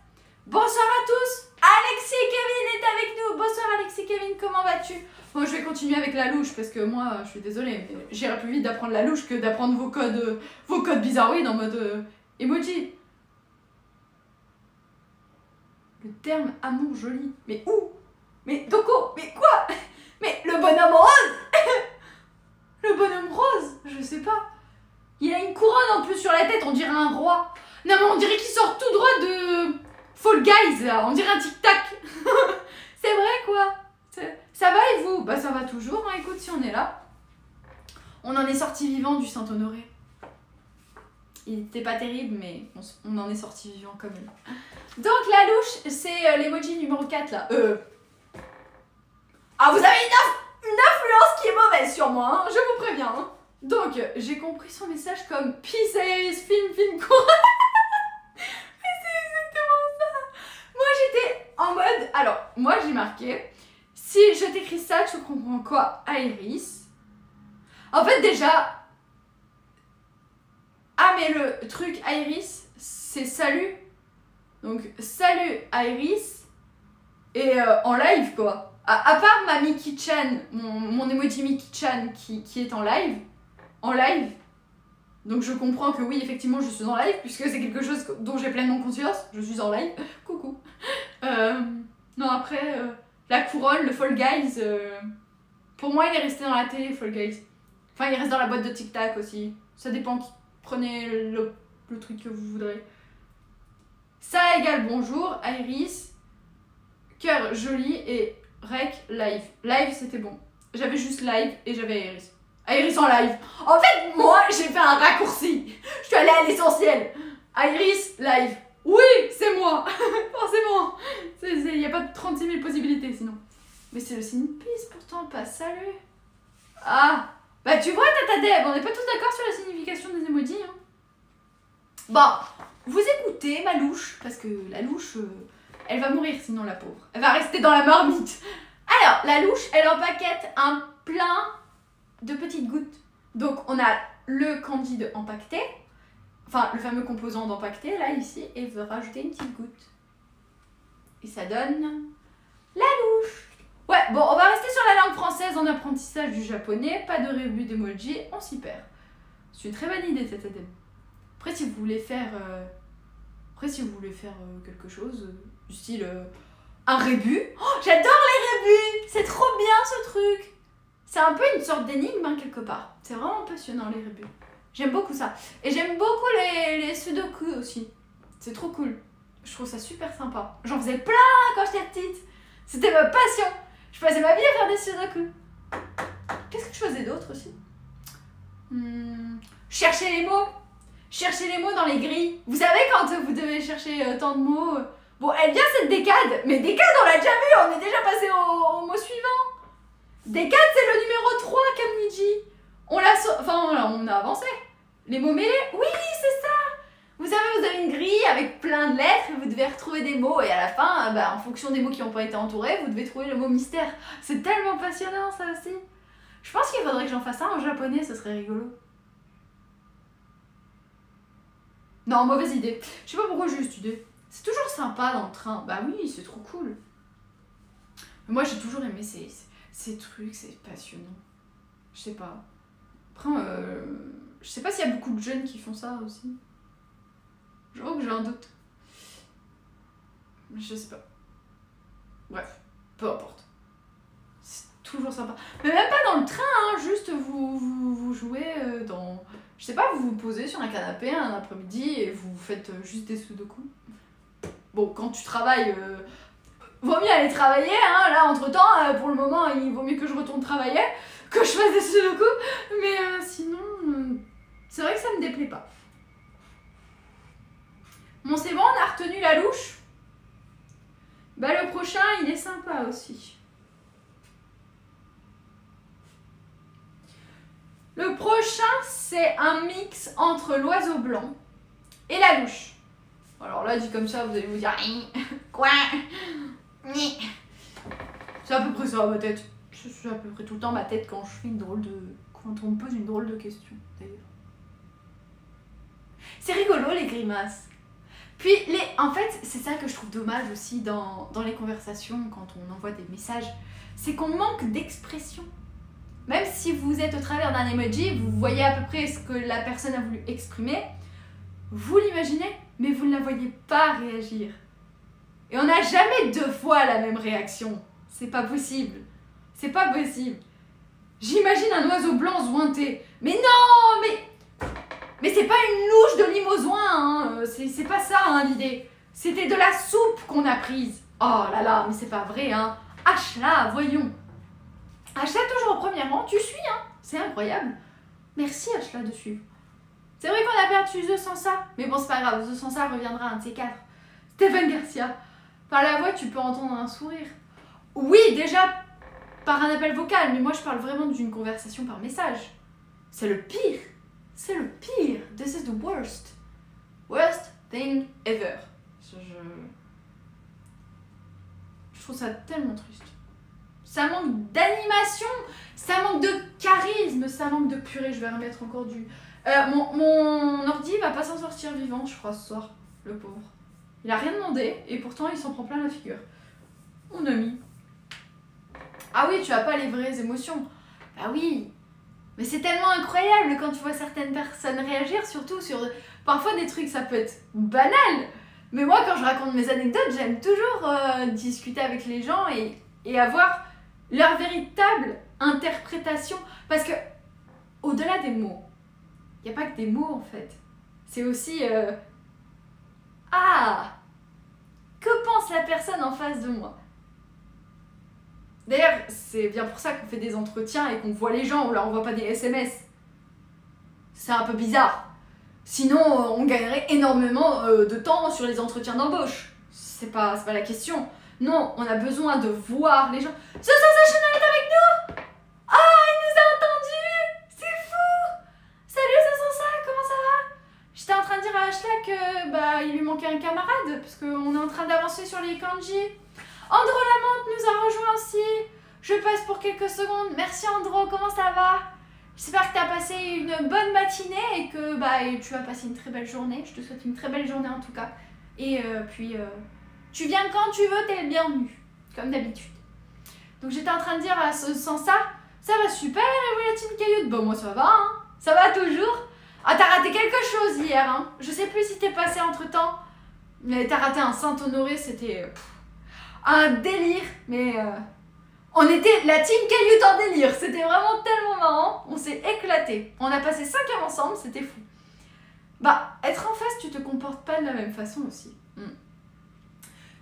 Bonsoir à tous. Alexis Kevin est avec nous. Bonsoir Alexis Kevin, comment vas-tu? Bon, je vais continuer avec la louche parce que moi, je suis désolée, mais j'irai plus vite d'apprendre la louche que d'apprendre vos codes bizarroïdes en mode emoji. Le terme amour joli. Mais où? Mais Doko, mais quoi? Mais le bonhomme rose. Le bonhomme rose, je sais pas. Il a une couronne en plus sur la tête, on dirait un roi. Non mais on dirait qu'il sort tout droit de Fall Guys là, on dirait un tic-tac. C'est vrai quoi. Ça va et vous? Bah ça va toujours, hein. Écoute, si on est là. On en est sorti vivant du Saint-Honoré. Il était pas terrible, mais on en est sorti vivant quand même. Donc la louche, c'est l'emoji numéro 4 là. Ah, vous avez une influence qui est mauvaise sur moi, hein, je vous préviens. Hein. Donc, j'ai compris son message comme Peace Iris, film, court. Mais c'est exactement ça. Moi, j'étais en mode... Alors, moi, j'ai marqué... Si je t'écris ça, tu comprends quoi, Iris? En fait, déjà... Ah, mais le truc Iris, c'est salut. Donc, salut Iris. Et en live, quoi. À part ma Miki-chan, mon emoji Miki-chan qui est en live. Donc je comprends que oui, effectivement, je suis en live, puisque c'est quelque chose dont j'ai pleinement conscience. Je suis en live. Coucou. Non, après, la couronne, le Fall Guys, pour moi, il est resté dans la télé, Fall Guys. Enfin, il reste dans la boîte de Tic Tac aussi. Ça dépend qui. Prenez le truc que vous voudrez. Ça égale bonjour, Iris, cœur joli et rec live. Live, c'était bon. J'avais juste live et j'avais Iris. Iris en live. En fait, moi, j'ai fait un raccourci. Je suis allée à l'essentiel. Iris, live. Oui, c'est moi. Forcément. Il n'y a pas de 36 000 possibilités sinon. Mais c'est le signe peace pourtant, pas salut. Ah. Bah tu vois, Tata Deb, on n'est pas tous d'accord sur la signification des emojis. Hein. Bon, vous écoutez ma louche, parce que la louche, elle va mourir sinon la pauvre. Elle va rester dans la marmite. Alors, la louche, elle empaquette un plein de petites gouttes. Donc, on a le candide empaqueté, enfin, le fameux composant d'empaqueté, là, ici, et vous rajoutez une petite goutte. Et ça donne la louche. Ouais, bon, on va rester sur la langue française en apprentissage du japonais. Pas de rébut d'emoji, on s'y perd. C'est une très bonne idée, cette idée. Après, si vous voulez faire, quelque chose du style un rébut. Oh, j'adore les rébus. C'est trop bien ce truc. C'est un peu une sorte d'énigme, hein, quelque part. C'est vraiment passionnant, les rébus. J'aime beaucoup ça. Et j'aime beaucoup les sudoku aussi. C'est trop cool. Je trouve ça super sympa. J'en faisais plein quand j'étais petite. C'était ma passion. Je passais ma vie à faire des sudoku. Qu'est-ce que je faisais d'autre aussi? Chercher les mots. Chercher les mots dans les grilles. Vous savez quand vous devez chercher tant de mots. Bon, elle vient cette décade. Mais décade, on l'a déjà vu. On est déjà passé au mot suivant. Décade, c'est le numéro 3, Kamniji. On a avancé. Les mots mêlés, oui, c'est ça. Vous savez, vous avez une grille avec plein de lettres et vous devez retrouver des mots. Et à la fin, en fonction des mots qui n'ont pas été entourés, vous devez trouver le mot mystère. C'est tellement passionnant, ça aussi. Je pense qu'il faudrait que j'en fasse un en japonais, ce serait rigolo. Non, mauvaise idée. Je sais pas pourquoi j'ai eu cette idée. C'est toujours sympa dans le train. Bah oui, c'est trop cool. Moi, j'ai toujours aimé ces trucs, c'est passionnant. Je sais pas. Après, je sais pas s'il y a beaucoup de jeunes qui font ça aussi. J'avoue que j'ai un doute. Je sais pas. Bref, peu importe. C'est toujours sympa. Mais même pas dans le train, hein, juste vous jouez dans... Je sais pas, vous vous posez sur un canapé un après-midi et vous faites juste des sudoku. Bon, quand tu travailles... vaut mieux aller travailler, hein, là, entre-temps, pour le moment, il vaut mieux que je retourne travailler, que je fasse des sudoku, mais sinon, c'est vrai que ça me déplaît pas. Bon, c'est bon, on a retenu la louche. Bah, le prochain, il est sympa aussi. Le prochain, c'est un mix entre l'oiseau blanc et la louche. Alors là, dit comme ça, vous allez vous dire quoi? C'est à peu près ça ma tête. C'est à peu près tout le temps ma tête quand je fais quand on me pose une drôle de question, d'ailleurs. C'est rigolo les grimaces. Puis en fait, c'est ça que je trouve dommage aussi dans les conversations quand on envoie des messages, c'est qu'on manque d'expression. Même si vous êtes au travers d'un emoji, vous voyez à peu près ce que la personne a voulu exprimer, vous l'imaginez, mais vous ne la voyez pas réagir. Et on n'a jamais deux fois la même réaction. C'est pas possible. C'est pas possible. J'imagine un oiseau blanc zointé. Mais non, mais c'est pas une louche de limousin, hein. C'est pas ça, hein, l'idée. C'était de la soupe qu'on a prise. Oh là là, mais c'est pas vrai, hein. Ashla, voyons. Ashla toujours au premier rang, tu suis, hein. C'est incroyable. Merci Ashla de suivre. C'est vrai qu'on a perdu The Sansa, mais bon, c'est pas grave, The Sansa reviendra un de ces quatre. Stéphane Garcia. Par la voix, tu peux entendre un sourire. Oui, déjà par un appel vocal, mais moi je parle vraiment d'une conversation par message. C'est le pire. C'est le pire. This is the worst. Worst thing ever. Je trouve ça tellement triste. Ça manque d'animation, ça manque de charisme, ça manque de purée. Je vais remettre encore du... mon ordi va pas s'en sortir vivant, je crois, ce soir. Le pauvre. Il a rien demandé, et pourtant il s'en prend plein la figure. Mon ami. Ah oui, tu as pas les vraies émotions. Bah oui. Mais c'est tellement incroyable quand tu vois certaines personnes réagir, surtout sur parfois des trucs, ça peut être banal. Mais moi, quand je raconte mes anecdotes, j'aime toujours discuter avec les gens et avoir leur véritable interprétation. Parce que, au-delà des mots, il n'y a pas que des mots en fait. C'est aussi... Ah! Que pense la personne en face de moi? D'ailleurs, c'est bien pour ça qu'on fait des entretiens et qu'on voit les gens, on leur envoie pas des SMS. C'est un peu bizarre. Sinon, on gagnerait énormément de temps sur les entretiens d'embauche. C'est pas la question. Non, on a besoin de voir les gens. Ce Sansa Chanel est avec nous! Ah, il nous a entendus! C'est fou! Salut ce Sansa, comment ça va? J'étais en train de dire à Ashla que en train d'avancer sur les kanji. Andro Lamante nous a rejoint aussi. Je passe pour quelques secondes. Merci Andro, comment ça va? J'espère que tu as passé une bonne matinée et que tu vas passer une très belle journée. Je te souhaite une très belle journée en tout cas. Et puis, tu viens quand tu veux, t'es le bienvenu, comme d'habitude. Donc j'étais en train de dire, sans ça va super, et oui la team Cailloute? Bon, moi ça va, hein. Ça va toujours. Ah, t'as raté quelque chose hier, hein. Je sais plus si t'es passé entre temps, mais t'as raté un Saint-Honoré, c'était un délire, mais on était la team Cailloute en délire, c'était vraiment tellement marrant, on s'est éclaté. On a passé 5 heures ensemble, c'était fou. Être en face, tu te comportes pas de la même façon aussi.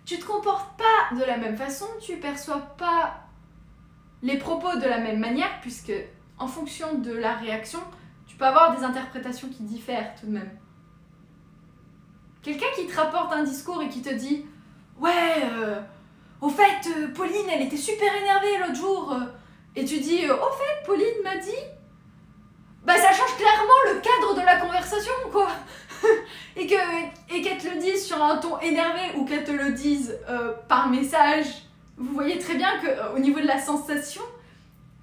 Tu te comportes pas de la même façon, tu perçois pas les propos de la même manière, puisque en fonction de la réaction, tu peux avoir des interprétations qui diffèrent tout de même. Quelqu'un qui te rapporte un discours et qui te dit « Ouais, au fait, Pauline, elle était super énervée l'autre jour. » Et tu dis « Au fait, Pauline m'a dit... » ça change clairement le cadre de la conversation, quoi. Et qu'elle te le dise sur un ton énervé ou qu'elle te le dise par message, vous voyez très bien qu'au niveau de la sensation,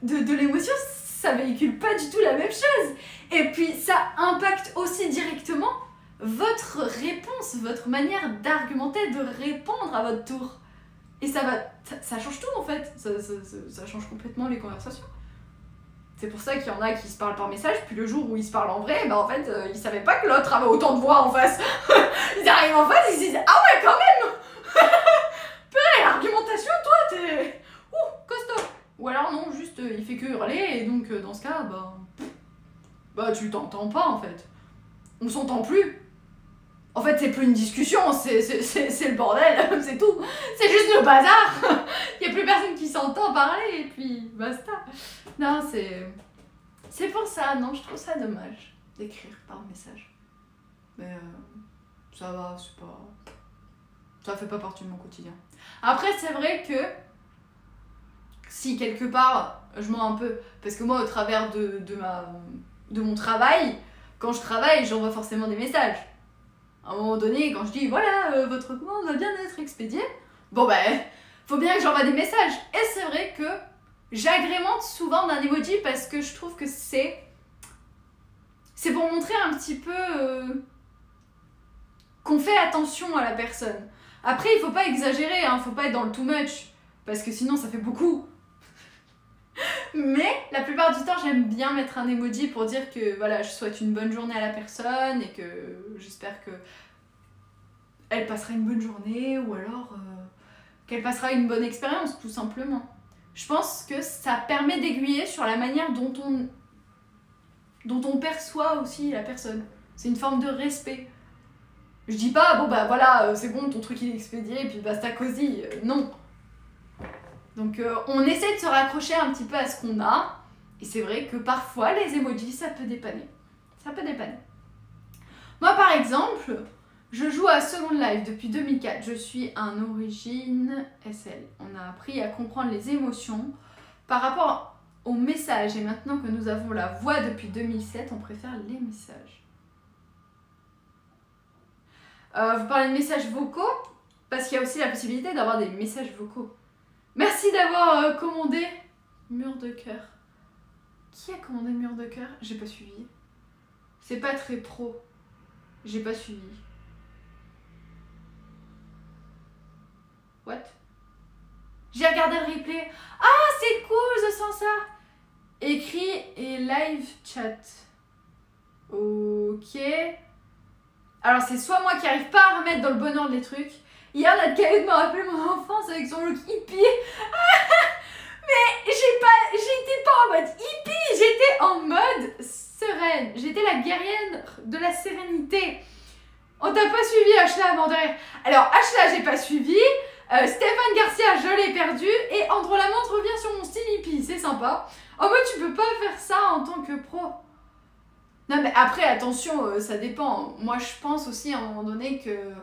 de l'émotion, ça véhicule pas du tout la même chose. Et puis ça impacte aussi directement votre réponse, votre manière d'argumenter, de répondre à votre tour. Et ça change tout en fait, ça change complètement les conversations. C'est pour ça qu'il y en a qui se parlent par message, puis le jour où ils se parlent en vrai, en fait, ils savaient pas que l'autre avait autant de voix en face. Ils arrivent en face, ils se disent « Ah ouais, quand même. Purée, l'argumentation, toi, t'es... costaud !» Ou alors non, juste, il fait que hurler, et donc, dans ce cas, tu t'entends pas, en fait. On s'entend plus. En fait, c'est plus une discussion, c'est le bordel, c'est tout. C'est juste le bazar. Il y a plus personne qui s'entend parler, et puis basta. Non, c'est pour ça, non, je trouve ça dommage d'écrire par message. Mais ça va, c'est pas... Ça fait pas partie de mon quotidien. Après, c'est vrai que si quelque part, je mens un peu, parce que moi, au travers de mon travail, quand je travaille, j'envoie forcément des messages. À un moment donné, quand je dis, voilà, votre commande va bien être expédiée, faut bien que j'envoie des messages. Et c'est vrai que j'agrémente souvent d'un emoji parce que je trouve que c'est pour montrer un petit peu qu'on fait attention à la personne. Après, il faut pas exagérer, hein, faut pas être dans le too much, parce que sinon ça fait beaucoup. Mais la plupart du temps, j'aime bien mettre un emoji pour dire que voilà, je souhaite une bonne journée à la personne et que j'espère que elle passera une bonne journée ou alors qu'elle passera une bonne expérience, tout simplement. Je pense que ça permet d'aiguiller sur la manière dont on perçoit aussi la personne. C'est une forme de respect. Je dis pas, voilà, c'est bon, ton truc il est expédié, et puis basta cosy. Non. Donc on essaie de se raccrocher un petit peu à ce qu'on a, et c'est vrai que parfois les emojis, ça peut dépanner. Ça peut dépanner. Moi par exemple, je joue à Second Life depuis 2004. Je suis un origine SL. On a appris à comprendre les émotions par rapport aux messages. Et maintenant que nous avons la voix depuis 2007, on préfère les messages. Vous parlez de messages vocaux, parce qu'il y a aussi la possibilité d'avoir des messages vocaux. Merci d'avoir commandé Mur de cœur. Qui a commandé Mur de cœur? J'ai pas suivi. C'est pas très pro. J'ai pas suivi. What? J'ai regardé le replay. Ah, c'est cool, je sens ça. Écrit et live chat. Ok. Alors, c'est soit moi qui arrive pas à remettre dans le bon ordre les trucs. Hier, notre Caillou m'a rappelé mon enfance avec son look hippie. Mais j'étais pas en mode hippie, j'étais en mode sereine. J'étais la guerrière de la sérénité. On t'a pas suivi, Ashla, avant derrière. Alors, Ashla, j'ai pas suivi. Stéphane Garcia, je l'ai perdu. Et Andro Lamante revient sur mon style hippie. C'est sympa. En mode, tu peux pas faire ça en tant que pro. Non, mais après, attention, ça dépend. Moi, je pense aussi à un moment donné que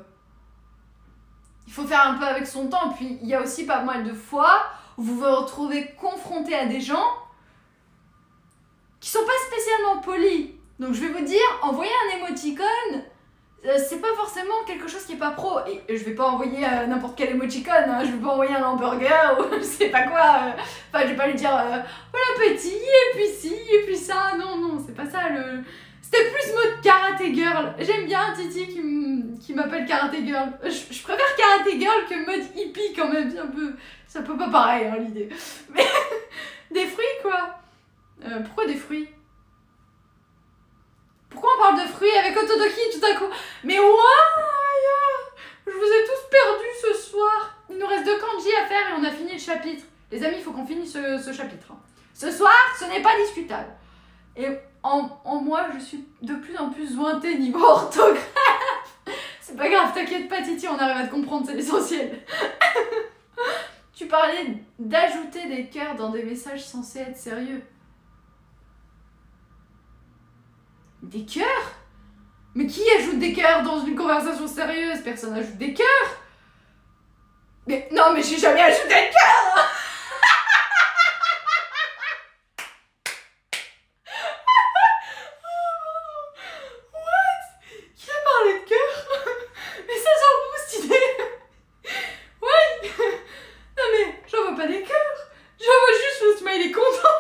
il faut faire un peu avec son temps. Puis, il y a aussi pas mal de fois où vous vous retrouvez confronté à des gens qui sont pas spécialement polis. Donc, je vais vous dire, envoyer un émoticône, c'est pas forcément quelque chose qui est pas pro. Et je vais pas envoyer n'importe quel emoticon, hein. Je vais pas envoyer un hamburger ou je sais pas quoi. Enfin, je vais pas lui dire bon appétit, et puis ci, et puis ça. Non, non, c'est pas ça le. C'était plus mode karaté girl. J'aime bien Titi qui m'appelle karaté girl. Je préfère karaté girl que mode hippie quand même. C'est un peu pas pareil hein, l'idée. Mais des fruits quoi. Pourquoi des fruits? Pourquoi on parle de fruits avec Otodoki tout à coup? Mais ouais, je vous ai tous perdus ce soir. Il nous reste 2 kanji à faire et on a fini le chapitre. Les amis, il faut qu'on finisse ce chapitre. Ce soir, ce n'est pas discutable. Et en moi, je suis de plus en plus zointée niveau orthographe. C'est pas grave, t'inquiète pas Titi, on arrive à te comprendre, c'est l'essentiel. Tu parlais d'ajouter des cœurs dans des messages censés être sérieux. Des cœurs? Mais qui ajoute des cœurs dans une conversation sérieuse? Personne ajoute des cœurs. Mais non, mais j'ai jamais ajouté de cœur. What? Qui a parlé de cœur? Mais ça sent bon cette idée. Ouais. Non mais, j'en vois pas des cœurs. J'en vois juste le smiley content.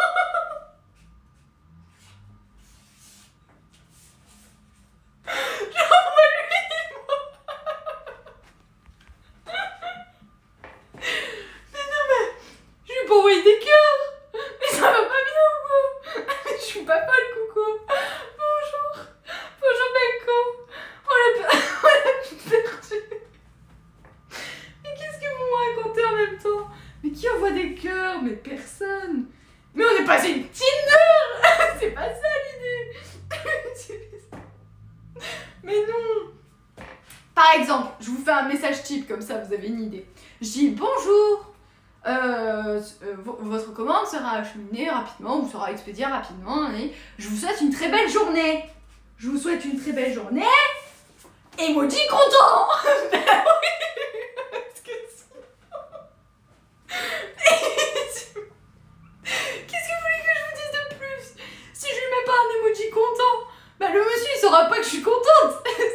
Comme ça, vous avez une idée. Je dis bonjour, votre commande sera acheminée rapidement ou sera expédiée rapidement et je vous souhaite une très belle journée. Je vous souhaite une très belle journée. Emoji content. Ben oui. Parce que qu'est-ce que vous voulez que je vous dise de plus? Si je lui mets pas un emoji content, ben le monsieur il saura pas que je suis contente.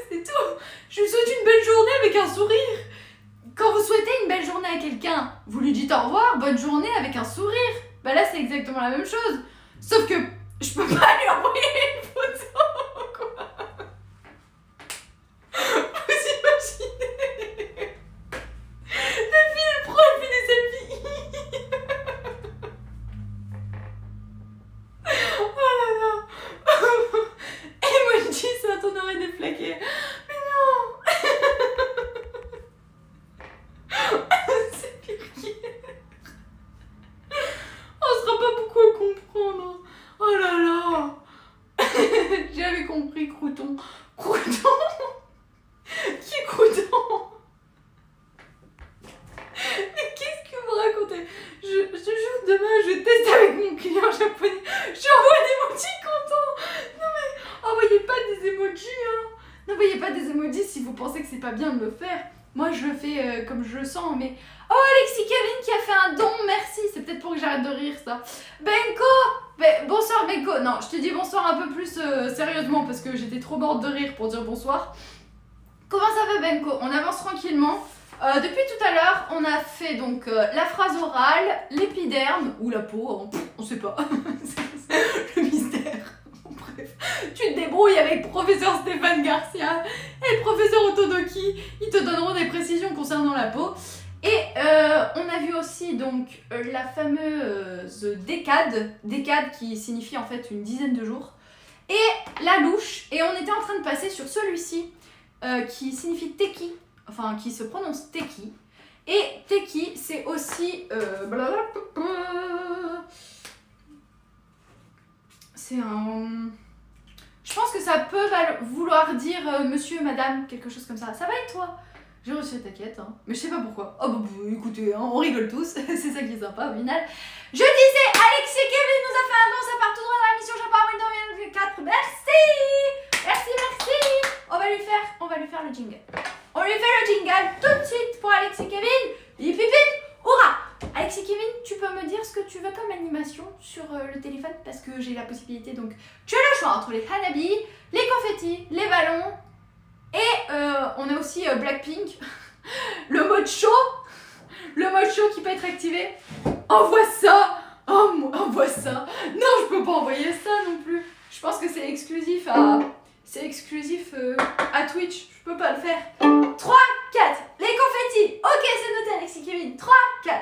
C'est tout. Je lui souhaite une belle journée avec un sourire. Quand vous souhaitez une belle journée à quelqu'un, vous lui dites au revoir, bonne journée avec un sourire. Bah là c'est exactement la même chose. Sauf que je peux pas lui envoyer une photo quoi. Vous imaginez? La fille elle prend et fait des selfies. Oh là là. Emoji ça t'en aurait déflaqué. Mais non. C'est pire qu'hier. On sera pas beaucoup à comprendre. Oh là là. J'avais compris Crouton. Crouton. Qui est Crouton? Mais qu'est-ce que vous racontez? Je te jure, demain je teste avec mon client japonais. J'envoie des emojis contents. Non mais envoyez pas des emojis hein. N'envoyez pas des emojis si vous pensez que c'est pas bien de le faire. Moi je le fais comme je le sens mais... Oh Alexis Kevin qui a fait un don, merci. C'est peut-être pour que j'arrête de rire ça. Benko. Bonsoir Benko. Non je te dis bonsoir un peu plus sérieusement parce que j'étais trop morte de rire pour dire bonsoir. Comment ça va Benko? On avance tranquillement. Depuis tout à l'heure on a fait donc la phrase orale, l'épiderme ou la peau, on sait pas. Le mystère. Bref, tu te débrouilles avec professeur Stéphane Garcia et le professeur Otodoki, ils te donneront des précisions concernant la peau. Et on a vu aussi donc la fameuse décade qui signifie en fait une dizaine de jours, et la louche, et on était en train de passer sur celui-ci qui signifie teki, enfin qui se prononce teki, et teki c'est aussi c'est un... Je pense que ça peut vouloir dire monsieur, madame, quelque chose comme ça. Ça va et toi? J'ai reçu ta quête, hein. Mais je sais pas pourquoi. Oh bah écoutez, hein, on rigole tous, c'est ça qui est sympa au final. Je disais, Alexis Kevin nous a fait un don, ça part tout droit dans la mission Japon Windows 4. Merci. Merci, merci. On va lui faire le jingle. On lui fait le jingle tout de suite pour Alexis Kevin. Hip hip hip, hurrah. Alexis Kevin, tu peux me dire ce que tu veux comme animation sur le téléphone parce que j'ai la possibilité, donc tu as le choix entre les hanabi, les confettis, les ballons Et on a aussi Blackpink, le mode chaud qui peut être activé. Envoie ça. Oh, envoie ça. Non, je peux pas envoyer ça non plus. Je pense que c'est exclusif à... à Twitch. Je peux pas le faire. 3, 4. Les confettis. Ok, c'est noté, Alexis Kevin. 3, 4.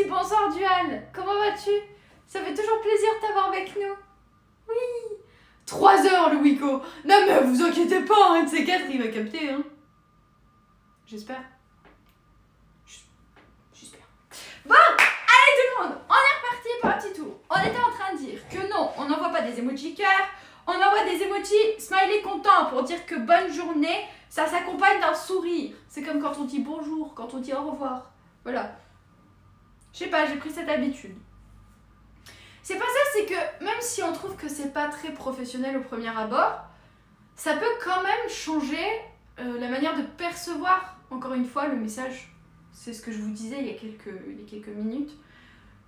Bonsoir Dual, comment vas-tu? Ça fait toujours plaisir de t'avoir avec nous. Oui. 3 heures le Wiko. Non mais vous inquiétez pas, un de ces 4 il va capter hein. J'espère. J'espère. Bon, allez tout le monde, on est reparti pour un petit tour. On était en train de dire que non, on n'envoie pas des emojis cœur, on envoie des emojis smiley content pour dire que bonne journée, ça s'accompagne d'un sourire. C'est comme quand on dit bonjour, quand on dit au revoir. Voilà. Je sais pas, j'ai pris cette habitude. C'est pas ça, c'est que même si on trouve que c'est pas très professionnel au premier abord, ça peut quand même changer la manière de percevoir, encore une fois, le message. C'est ce que je vous disais il y a quelques minutes.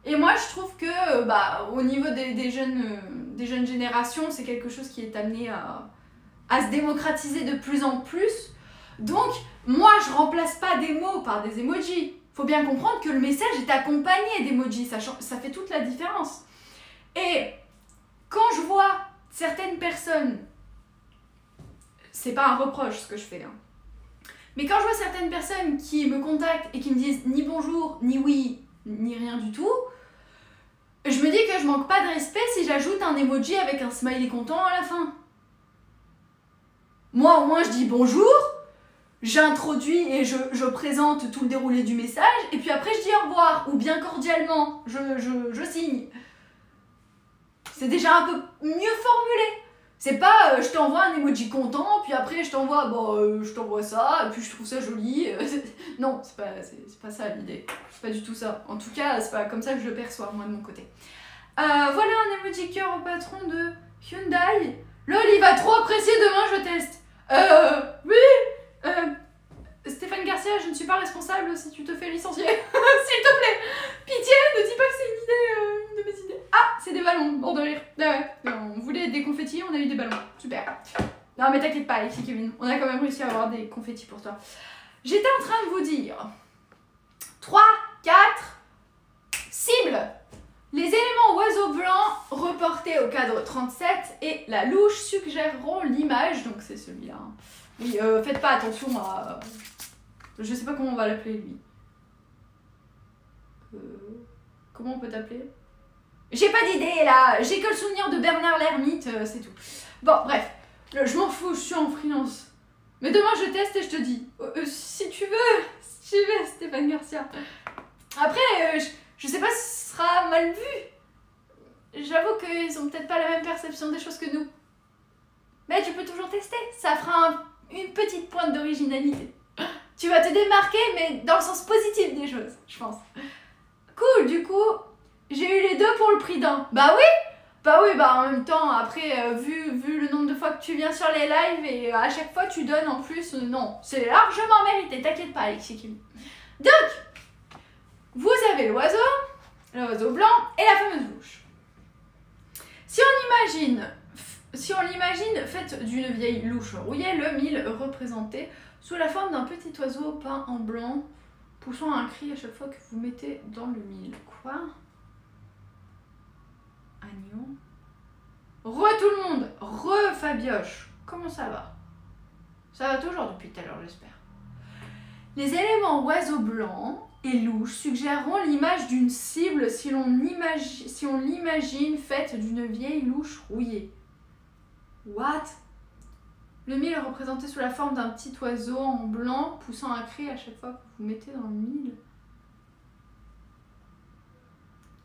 Et moi, je trouve que au niveau des jeunes générations, c'est quelque chose qui est amené à se démocratiser de plus en plus. Donc, moi, je remplace pas des mots par des emojis. Faut bien comprendre que le message est accompagné d'emojis, ça fait toute la différence. Et quand je vois certaines personnes, c'est pas un reproche ce que je fais, hein, mais quand je vois certaines personnes qui me contactent et qui me disent ni bonjour, ni oui, ni rien du tout, je me dis que je manque pas de respect si j'ajoute un emoji avec un smiley content à la fin. Moi au moins je dis bonjour, j'introduis et je présente tout le déroulé du message, et puis après je dis au revoir, ou bien cordialement, je signe. C'est déjà un peu mieux formulé. C'est pas je t'envoie un emoji content, puis après je t'envoie ça, et puis je trouve ça joli. Non, c'est pas ça l'idée. C'est pas du tout ça. En tout cas, c'est pas comme ça que je le perçois, moi de mon côté. Voilà un emoji cœur au patron de Hyundai. Lol, il va trop apprécier, demain je teste. Oui. Stéphane Garcia, je ne suis pas responsable si tu te fais licencier. S'il te plaît. Pitié, ne dis pas que c'est une de mes idées. Ah, c'est des ballons, bord de rire. Ah ouais, on voulait des confettis, on a eu des ballons. Super. Non mais t'inquiète pas, Alexis Kevin, on a quand même réussi à avoir des confettis pour toi. J'étais en train de vous dire 3, 4, cible. Les éléments oiseaux blancs reportés au cadre 37 et la louche suggéreront l'image, donc c'est celui-là. Oui, faites pas attention à... Je sais pas comment on va l'appeler lui. Comment on peut t'appeler? J'ai pas d'idée là, j'ai que le souvenir de Bernard l'ermite, c'est tout. Bon, bref, je m'en fous, je suis en freelance. Mais demain je teste et je te dis. Si tu veux, Stéphane Garcia. Après, je sais pas si ce sera mal vu. J'avoue qu'ils ont peut-être pas la même perception des choses que nous. Mais tu peux toujours tester, ça fera une petite pointe d'originalité. Tu vas te démarquer, mais dans le sens positif des choses, je pense. Cool, du coup, j'ai eu les deux pour le prix d'un. Bah oui, en même temps, après, vu le nombre de fois que tu viens sur les lives et à chaque fois tu donnes en plus, non, c'est largement mérité, t'inquiète pas, Alexis Kim. Donc, vous avez l'oiseau blanc et la fameuse louche. Si on l'imagine faite d'une vieille louche rouillée, le mille représenté sous la forme d'un petit oiseau peint en blanc, poussant un cri à chaque fois que vous mettez dans le mille. Quoi? Agneau. Re tout le monde, re Fabioche. comment ça va? Ça va toujours depuis tout à l'heure, j'espère. Les éléments oiseaux blancs et louches suggéreront l'image d'une cible si on l'imagine faite d'une vieille louche rouillée. What? Le mille est représenté sous la forme d'un petit oiseau en blanc poussant un cri à chaque fois que vous mettez dans le mille.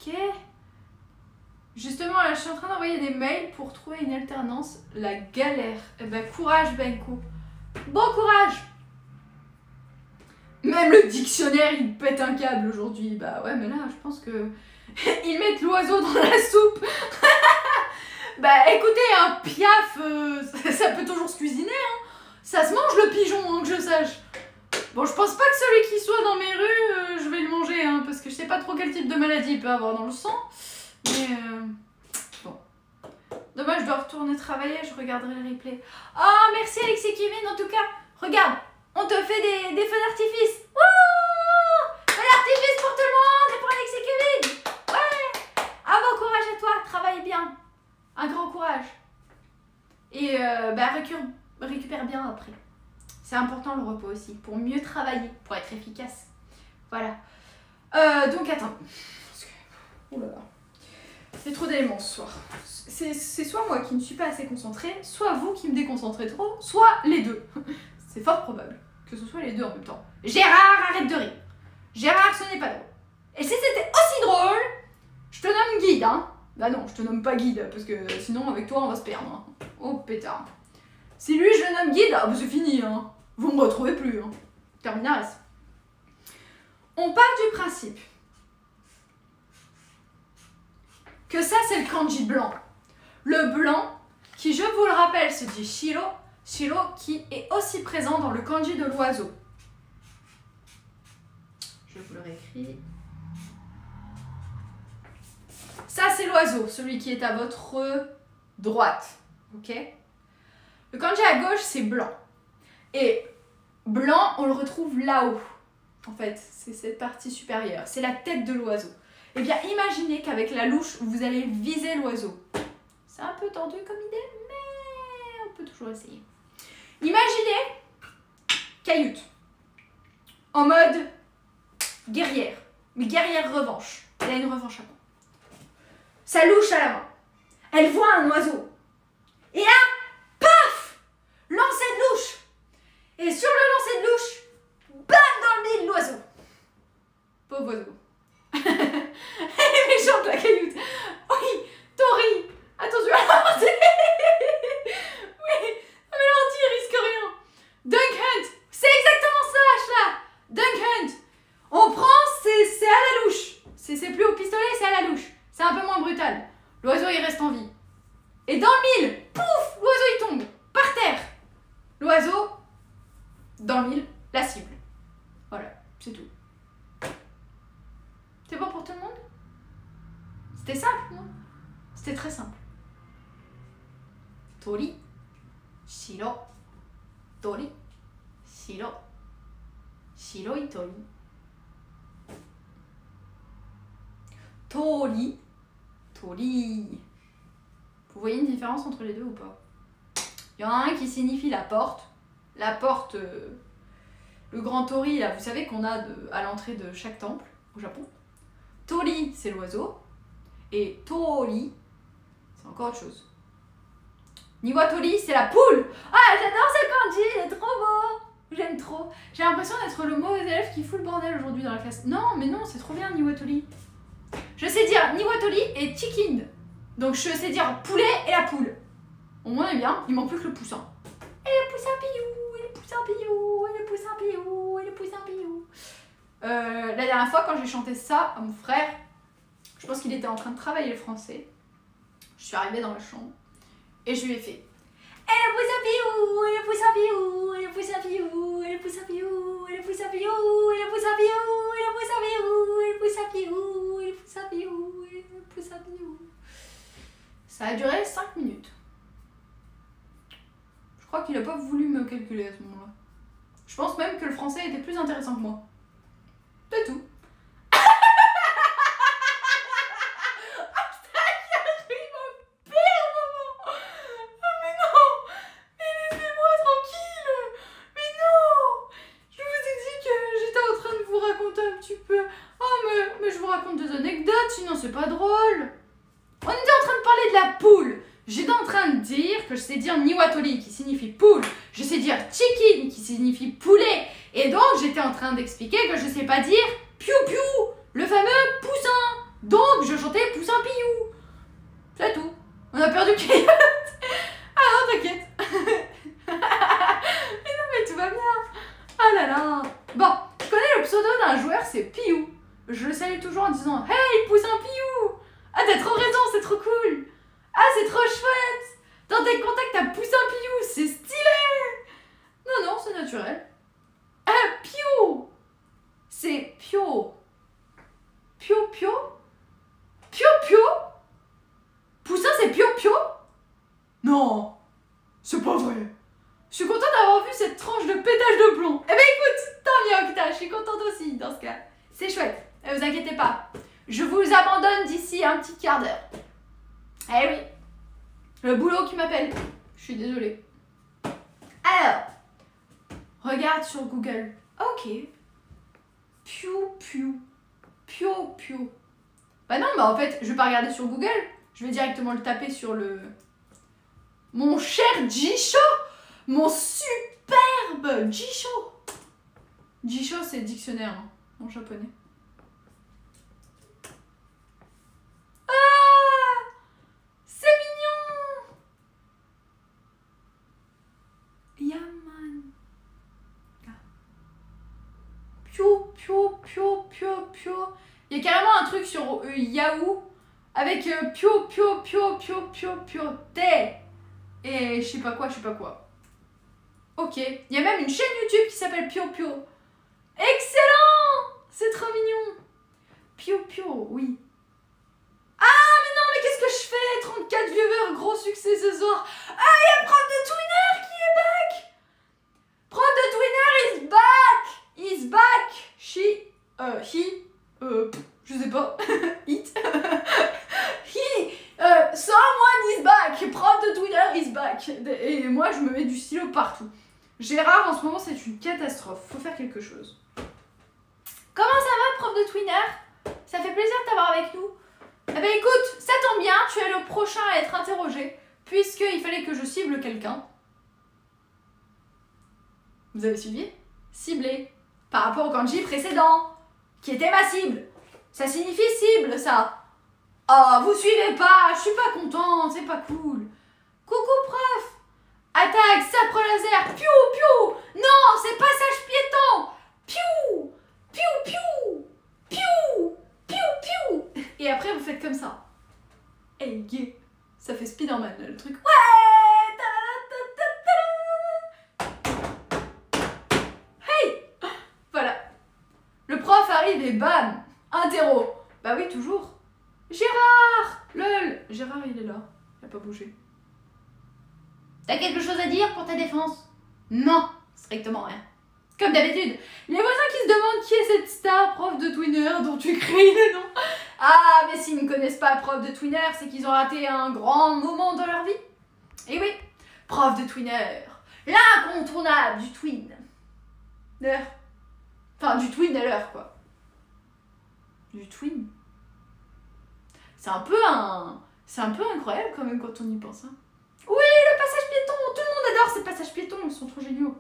Ok. Justement, là, je suis en train d'envoyer des mails pour trouver une alternance. La galère. Eh ben, courage, Benko. Bon courage! Même le dictionnaire, il pète un câble aujourd'hui. Bah ouais, mais là, je pense que... Ils mettent l'oiseau dans la soupe. Bah écoutez, un piaf, ça peut toujours se cuisiner, hein. Ça se mange le pigeon, hein, que je sache. Bon, je pense pas que celui qui soit dans mes rues, je vais le manger, hein, parce que je sais pas trop quel type de maladie il peut avoir dans le sang. Mais bon. Dommage, je dois retourner travailler, je regarderai le replay. Oh, merci Alexis Kevin, en tout cas. Regarde, on te fait des feux d'artifice. Wouh! Feux d'artifice pour tout le monde et pour Alexis Kevin. Ouais! Ah bon courage à toi, travaille bien. Un grand courage. Et récupère bien après. C'est important le repos aussi, pour mieux travailler, pour être efficace. Voilà. Donc attends. Oh là là. C'est trop d'éléments ce soir. C'est soit moi qui ne suis pas assez concentrée, soit vous qui me déconcentrez trop, soit les deux. C'est fort probable que ce soit les deux en même temps. Gérard, arrête de rire. Gérard, ce n'est pas drôle. Et si c'était aussi drôle, je te nomme guide, hein. Bah non, je te nomme pas guide, parce que sinon avec toi on va se perdre. Hein. Oh pétard. Si lui je le nomme guide, ah bah c'est fini, hein. Vous me retrouvez plus, hein. Terminalis. On part du principe que ça c'est le kanji blanc. Le blanc, qui je vous le rappelle se dit shiro, shiro qui est aussi présent dans le kanji de l'oiseau. Je vous le réécris. Ça c'est l'oiseau, celui qui est à votre droite. Ok? Le kanji à gauche c'est blanc. Et blanc on le retrouve là-haut. En fait, c'est cette partie supérieure. C'est la tête de l'oiseau. Eh bien, imaginez qu'avec la louche, vous allez viser l'oiseau. C'est un peu tendu comme idée, mais on peut toujours essayer. Imaginez Cahute. En mode guerrière. Mais guerrière revanche. Elle a une revanche à prendre. Sa louche à la main. Elle voit un oiseau. Et là, paf! Lancer de louche. Et sur le lancer de louche, bam dans le nez de l'oiseau. Pauvre oiseau. Elle est méchante la Cahute. Oui, Tori. Attention à l'ordi. Oui, mais l'ordi il risque rien. Dunk Hunt. C'est exactement ça, Ashla. Dunk Hunt. On prend, c'est à la louche. C'est plus au pistolet, c'est à la louche. C'est un peu moins brutal. L'oiseau il reste en vie. Et dans le mille, pouf, l'oiseau il tombe. Par terre. L'oiseau, dans le mille, la cible. Voilà, c'est tout. C'est bon pour tout le monde? C'était simple, non? C'était très simple. Tori, shiro, tori, shiro, shiroi tori. Tori, tori. Vous voyez une différence entre les deux ou pas? Il y en a un qui signifie la porte. La porte, le grand tori, là, vous savez qu'on a à l'entrée de chaque temple au Japon. Tori, c'est l'oiseau. Et tori, c'est encore autre chose. Niwatori, c'est la poule. Ah, j'adore ce kanji, il est trop beau. J'aime trop. J'ai l'impression d'être le mauvais élève qui fout le bordel aujourd'hui dans la classe. Non, mais non, c'est trop bien, Niwatori. Je sais dire Niwatori et chicken. Donc je sais dire poulet et la poule. Au moins, on est bien, il manque plus que le poussin. Et le poussin piou, et le poussin piou, et le poussin piou, et le poussin piou. La dernière fois, quand j'ai chanté ça à mon frère, je pense qu'il était en train de travailler le français. Je suis arrivée dans la chambre et je lui ai fait et le poussin piou, et le poussin piou, et le poussin piou, et le poussin piou, et le poussin piou, et le poussin piou, et le poussin piou, et le poussin piou, et le poussin piou, et le poussin piou. Ça a duré 5 minutes. Je crois qu'il n'a pas voulu me calculer à ce moment-là. Je pense même que le français était plus intéressant que moi. C'est tout. c'est pas drôle. On était en train de parler de la poule. J'étais en train de dire que je sais dire niwatoli qui signifie poule. Je sais dire chicken qui signifie poulet. Et donc j'étais en train d'expliquer que je sais pas dire piou piou, le fameux poussin. Donc je chantais poussin piou. C'est tout. On a perdu Kayot. Ah non, t'inquiète. Mais non, mais tout va bien. Ah là là. Bon, je connais le pseudo d'un joueur, c'est Piou. Je le salue toujours en disant hey, poussin Piou. Ah, t'as trop raison, c'est trop cool. Ah, c'est trop chouette. Dans tes contacts, t'as poussin Piou, c'est stylé. Non, non, c'est naturel. Ah, Piou. C'est Pio. Pio, Pio. Pio, Pio. Poussin, c'est Pio, Pio. Non, c'est pas vrai. Je suis contente d'avoir vu cette tranche de pétage de plomb. Eh ben écoute, tant mieux Octa, je suis contente aussi dans ce cas. C'est chouette, ne vous inquiétez pas. Je vous abandonne d'ici un petit quart d'heure. Eh oui, le boulot qui m'appelle. Je suis désolée. Alors, regarde sur Google. Ok. Piou, piou. Pio, pio. Bah non, bah en fait, je vais pas regarder sur Google. Je vais directement le taper sur le... Mon cher Jisho. Mon superbe Jisho. Jisho, c'est dictionnaire hein, en japonais. Ah, c'est mignon. Yaman. Pio, pio, pio, pio, pio. Il y a carrément un truc sur Yahoo avec pio, pio, pio, pio, pio, pio, té. Et je sais pas quoi, je sais pas quoi. Ok, il y a même une chaîne YouTube qui s'appelle Pio Pio. Excellent. C'est trop mignon. Pio Pio, oui. Ah, mais non, mais qu'est-ce que je fais? 34 viewers, gros succès ce soir. Ah, il y a Prof de Twinner qui est back. Prof de Twinner is back. Is back. Je sais pas. It. Someone is back. Prof de Twinner is back. Et moi, je me mets du stylo partout. Gérard, en ce moment, c'est une catastrophe. Faut faire quelque chose. Comment ça va, prof de Twinner? Ça fait plaisir de t'avoir avec nous. Eh ben écoute, ça tombe bien, tu es le prochain à être interrogé, puisqu'il fallait que je cible quelqu'un. Vous avez suivi? Ciblé. Par rapport au kanji précédent, qui était ma cible. Ça signifie cible, ça. Oh, vous suivez pas, je suis pas contente, c'est pas cool. Coucou, prof. Attaque, sabre laser, piou, piou. Non, c'est passage piéton. Piou, piou, piou, piou, piou, piou. Et après, vous faites comme ça. Hey, yeah. Ça fait Spider-Man, là, le truc. Ouais. Hey. Voilà. Le prof arrive et bam. Interro. Bah oui, toujours. Gérard. Lol. Gérard, il est là. Il a pas bougé. T'as quelque chose à dire pour ta défense? Non, strictement rien. Comme d'habitude, les voisins qui se demandent qui est cette star, prof de Twinner, dont tu cries le nom. Ah, mais s'ils ne connaissent pas prof de Twinner, c'est qu'ils ont raté un grand moment dans leur vie. Et oui, prof de Twinner, l'incontournable du twin. Enfin, du twin à l'heure, quoi. Du twin. C'est un peu incroyable quand même quand on y pense, hein. Oui, le passage piéton, tout le monde adore ces passages piétons, ils sont trop géniaux.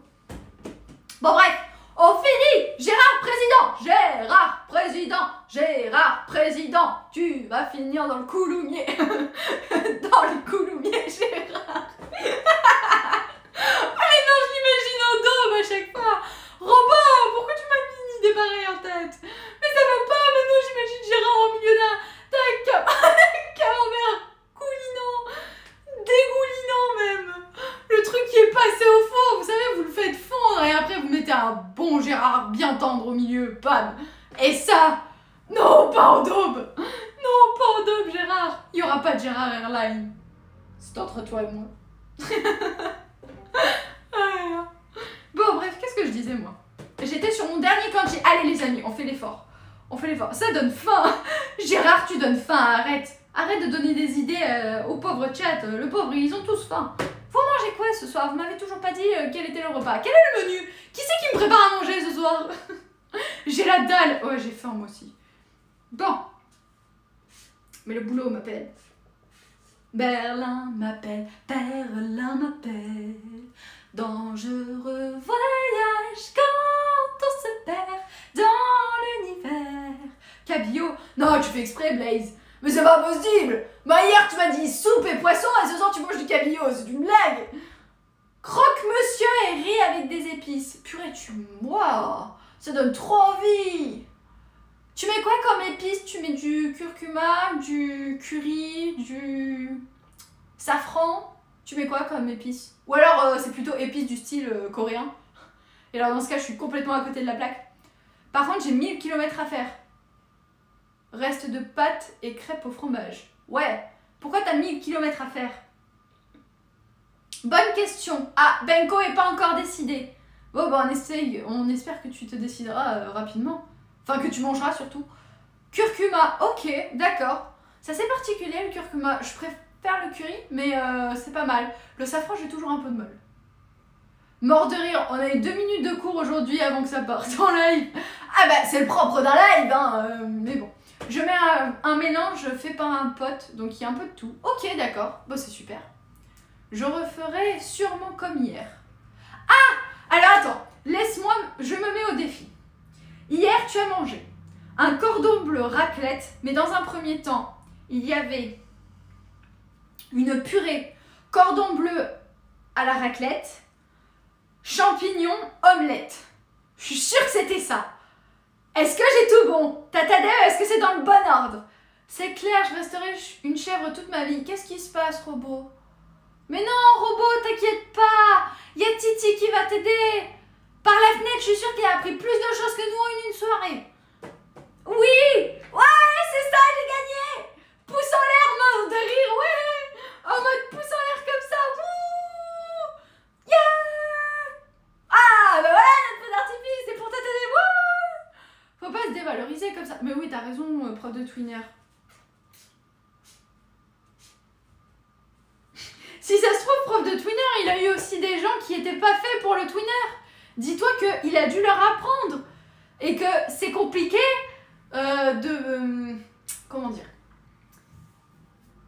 Bon bref, on finit. Gérard président, Gérard président, Gérard président, tu vas finir dans le couloumier. Dans le couloumier, Gérard. Allez non, je l'imagine en dôme à chaque fois. Robin, pourquoi tu m'as mis une idée pareille en tête? Mais ça va pas, maintenant j'imagine Gérard au milieu d'un camembert coulinant. Dégoulinant même. Le truc qui est passé au four, vous savez, vous le faites fondre et après vous mettez un bon Gérard bien tendre au milieu, bam. Et ça, non, pas en daube. Non, pas en daube, Gérard. Il n'y aura pas de Gérard Airline. C'est entre toi et moi. Bon, bref, qu'est-ce que je disais moi? J'étais sur mon dernier kanji. Allez les amis, on fait l'effort. On fait l'effort. Ça donne faim. Gérard, tu donnes faim, arrête. Arrête de donner des idées au pauvre chat. Le pauvre, ils ont tous faim. Vous mangez quoi ce soir? Vous m'avez toujours pas dit quel était le repas. Quel est le menu? Qui c'est qui me prépare à manger ce soir? J'ai la dalle. Ouais, j'ai faim moi aussi. Bon. Mais le boulot m'appelle. Berlin m'appelle, Berlin m'appelle. Dangereux voyage quand on se perd dans l'univers. Cabillaud. Non, tu fais exprès, Blaze. Mais c'est pas possible. Bah hier tu m'as dit soupe et poisson et ce soir tu manges du cabillaud, c'est une blague. Croque-monsieur et riz avec des épices. Purée, moi, ça donne trop envie. Tu mets quoi comme épices? Tu mets du curcuma, du curry, du safran? Tu mets quoi comme épices? Ou alors c'est plutôt épices du style coréen. Et alors dans ce cas, je suis complètement à côté de la plaque. Par contre, j'ai 1000 km à faire. Reste de pâtes et crêpes au fromage. Ouais, pourquoi t'as 1000 km à faire? Bonne question. Ah, Benko est pas encore décidé. Bon, bah on espère que tu te décideras rapidement. Enfin, que tu mangeras surtout. Curcuma, ok, d'accord. Ça c'est particulier le curcuma. Je préfère le curry, mais c'est pas mal. Le safran, j'ai toujours un peu de mal. Mort de rire, on a eu 2 minutes de cours aujourd'hui avant que ça parte en live. Ah bah c'est le propre d'un live, hein, mais bon. Je mets un mélange fait par un pote, donc il y a un peu de tout. Ok, d'accord, bon c'est super. Je referai sûrement comme hier. Ah! Alors attends, laisse-moi, je me mets au défi. Hier, tu as mangé un cordon bleu raclette, mais dans un premier temps, il y avait une purée cordon bleu à la raclette, champignons, omelette. Je suis sûre que c'était ça. Est-ce que j'ai tout bon? Tatadé, est-ce que c'est dans le bon ordre? C'est clair, je resterai une chèvre toute ma vie. Qu'est-ce qui se passe, robot? Mais non, robot, t'inquiète pas. Il y a Titi qui va t'aider. Par la fenêtre, je suis sûre qu'il a appris plus de choses que nous en une soirée. Oui! Ouais, c'est ça, j'ai gagné! Pouce en l'air, mort de rire, ouais! En mode pouce en l'air comme ça, wouh! Yeah! Ah, bah voilà, notre feu d'artifice, c'est pour t'aider, wouh! Faut pas se dévaloriser comme ça. Mais oui, t'as raison, prof de twinner. Si ça se trouve, prof de twinner, il a eu aussi des gens qui étaient pas faits pour le twinner. Dis-toi qu'il a dû leur apprendre et que c'est compliqué comment dire?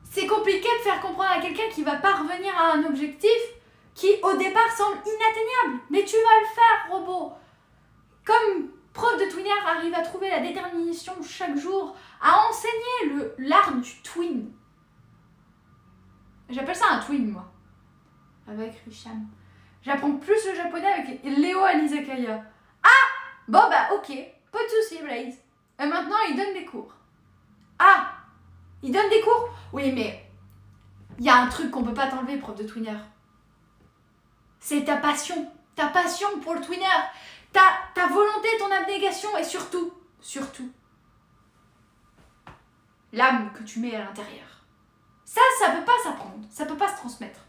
C'est compliqué de faire comprendre à quelqu'un qui va parvenir à un objectif qui au départ semble inatteignable. Mais tu vas le faire, robot. Comme prof de twinner arrive à trouver la détermination chaque jour, à enseigner l'art du twin. J'appelle ça un twin, moi. Avec Richam. J'apprends plus le japonais avec Léo Alizakaya. Ah! Bon bah ok, pas de soucis Blaze. Et maintenant il donne des cours. Ah! Il donne des cours? Oui mais il y a un truc qu'on peut pas t'enlever, prof de twinner. C'est ta passion. Ta passion pour le twinner. Ta volonté, ton abnégation et surtout, l'âme que tu mets à l'intérieur. Ça peut pas s'apprendre. Ça peut pas se transmettre.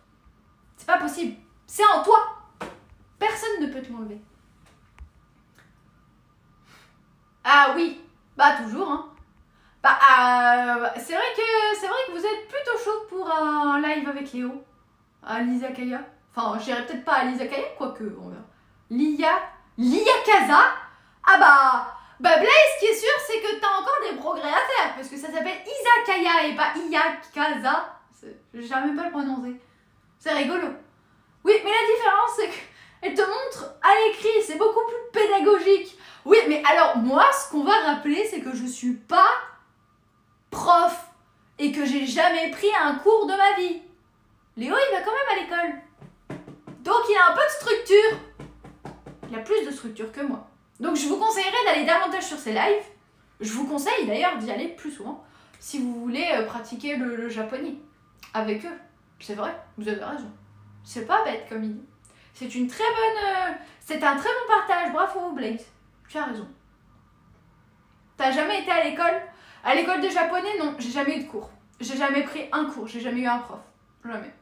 C'est pas possible. C'est en toi. Personne ne peut te l'enlever. Ah oui, bah toujours, hein. Bah, c'est vrai que vous êtes plutôt chaud pour un live avec Léo. À l'Izakaya. Enfin, j'irai peut-être pas à l'Izakaya, quoique, on verra. L'Iyakaza. Ah bah Blaze, ce qui est sûr, c'est que t'as encore des progrès à faire, parce que ça s'appelle Izakaya et pas Iyakaza. Je n'arrive même pas à le prononcer. C'est rigolo. Oui, mais la différence, c'est qu'elle te montre à l'écrit, c'est beaucoup plus pédagogique. Oui, mais alors, moi, ce qu'on va rappeler, c'est que je suis pas prof et que j'ai jamais pris un cours de ma vie. Léo, il va quand même à l'école. Donc, il a un peu de structure. Il a plus de structure que moi. Donc, je vous conseillerais d'aller davantage sur ces lives. Je vous conseille d'ailleurs d'y aller plus souvent si vous voulez pratiquer le japonais avec eux. C'est vrai, vous avez raison. C'est pas bête comme idée. C'est une très bonne... c'est un très bon partage. Bravo, Blaze. Tu as raison. T'as jamais été à l'école? À l'école de japonais, non. J'ai jamais eu de cours. J'ai jamais pris un cours. J'ai jamais eu un prof. Jamais.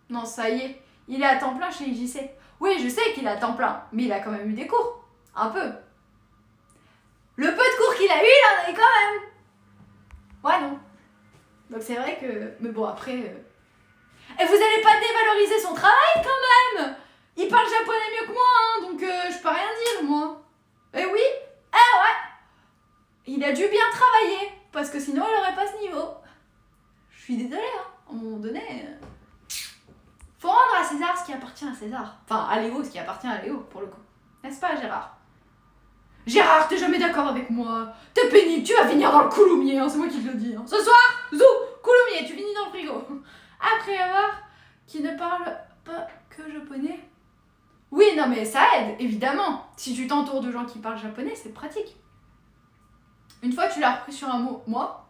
Non, ça y est. Il est à temps plein chez IJC. Oui, je sais qu'il est à temps plein. Mais il a quand même eu des cours. Un peu. Le peu de cours qu'il a eu, il en a eu quand même. Ouais, non. Donc c'est vrai que... Mais bon, après... Et vous allez pas dévaloriser son travail quand même. Il parle japonais mieux que moi, hein, donc je peux rien dire, moi. Eh oui. Eh ouais. Il a dû bien travailler parce que sinon elle aurait pas ce niveau. Je suis désolée, hein, à un moment donné. Faut rendre à César ce qui appartient à César. Enfin, à Léo ce qui appartient à Léo, pour le coup. N'est-ce pas, Gérard? Gérard, t'es jamais d'accord avec moi. T'es pénible, tu vas finir dans le couloumier, hein, c'est moi qui te le dis. Hein. Ce soir, zou, couloumier, tu finis dans le frigo. Après avoir qui ne parle pas que japonais. Oui, non mais ça aide, évidemment. Si tu t'entoures de gens qui parlent japonais, c'est pratique. Une fois que tu l'as repris sur un mot, moi,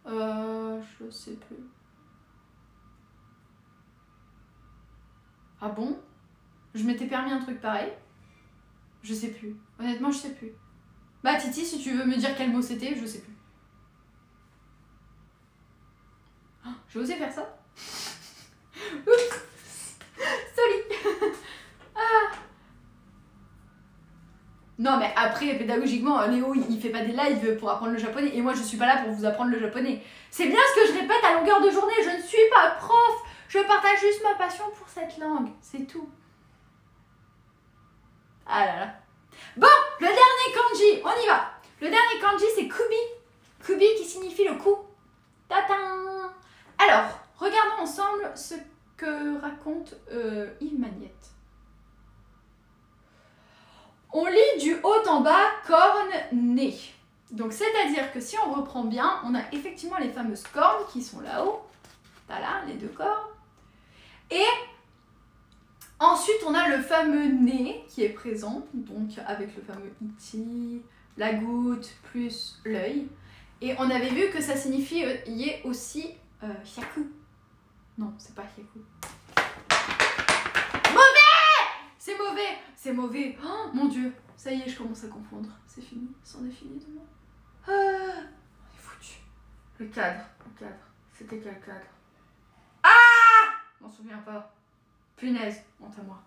je sais plus. Ah bon? Je m'étais permis un truc pareil? Je sais plus. Honnêtement, je sais plus. Bah Titi, si tu veux me dire quel mot c'était, je sais plus. Oh, j'ai osé faire ça? Oups! Sorry! Ah. Non mais après, pédagogiquement, Léo, il fait pas des lives pour apprendre le japonais. Et moi, je suis pas là pour vous apprendre le japonais. C'est bien ce que je répète à longueur de journée. Je ne suis pas prof. Je partage juste ma passion pour cette langue. C'est tout. Ah là là. Bon, le dernier kanji, on y va. Le dernier kanji, c'est kubi. Kubi qui signifie le cou. Tatin. Alors, regardons ensemble ce que raconte Yves Magnette. On lit du haut en bas, corne, nez. Donc, c'est-à-dire que si on reprend bien, on a effectivement les fameuses cornes qui sont là-haut. Voilà, les deux cornes. Et ensuite, on a le fameux nez qui est présent, donc avec le fameux iti, la goutte plus l'œil. Et on avait vu que ça signifiait aussi hyaku. Non, c'est pas hyaku. Mauvais! C'est mauvais! C'est mauvais! Oh mon Dieu! Ça y est, je commence à confondre. C'est fini, c'en est fini de moi. Ah, on est foutu. Le cadre. C'était quel cadre? Ah! Je m'en souviens pas. Punaise, honte à moi.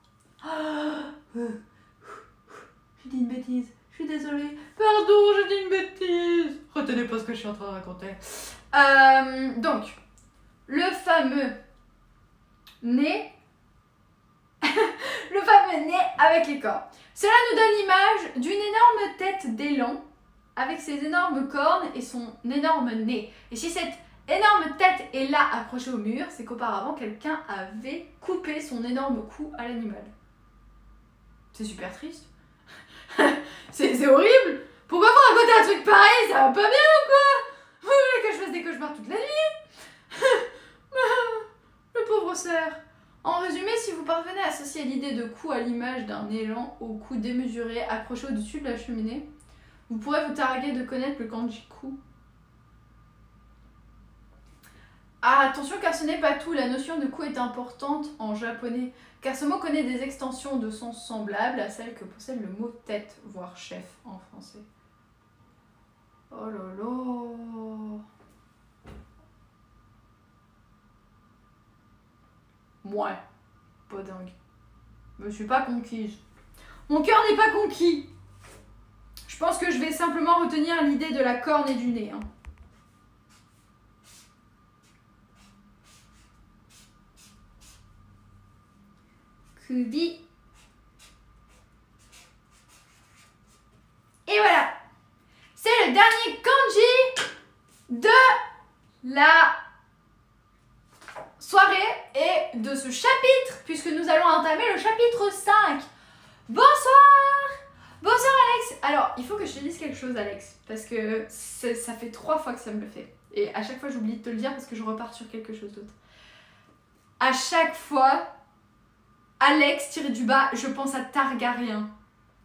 J'ai dit une bêtise. Je suis désolée. Pardon, j'ai dit une bêtise. Retenez pas ce que je suis en train de raconter. Donc, le fameux nez. Le fameux nez avec les cornes. Cela nous donne l'image d'une énorme tête d'élan avec ses énormes cornes et son énorme nez. Et si cette énorme tête est là accrochée au mur, c'est qu'auparavant quelqu'un avait coupé son énorme cou à l'animal. C'est super triste. c'est horrible. Pourquoi vous racontez un truc pareil? Ça va pas bien ou quoi? Vous voulez que je fasse des cauchemars toute la nuit? Le pauvre cerf. En résumé, si vous parvenez à associer l'idée de cou à l'image d'un élan au cou démesuré accroché au-dessus de la cheminée, vous pourrez vous targuer de connaître le kanji cou. Ah, attention car ce n'est pas tout, la notion de cou est importante en japonais, car ce mot connaît des extensions de sens semblables à celles que possède le mot tête, voire chef en français. Oh là là. Ouais, pas dingue. Je me suis pas conquise. Mon cœur n'est pas conquis. Je pense que je vais simplement retenir l'idée de la corne et du nez. Hein. Kubi. Et voilà. C'est le dernier kanji de la soirée et de ce chapitre, puisque nous allons entamer le chapitre 5. Bonsoir! Bonsoir Alex! Alors, il faut que je te dise quelque chose Alex, parce que ça fait 3 fois que ça me le fait. Et à chaque fois j'oublie de te le dire parce que je repars sur quelque chose d'autre. À chaque fois, Alex tiré du bas, je pense à Targaryen.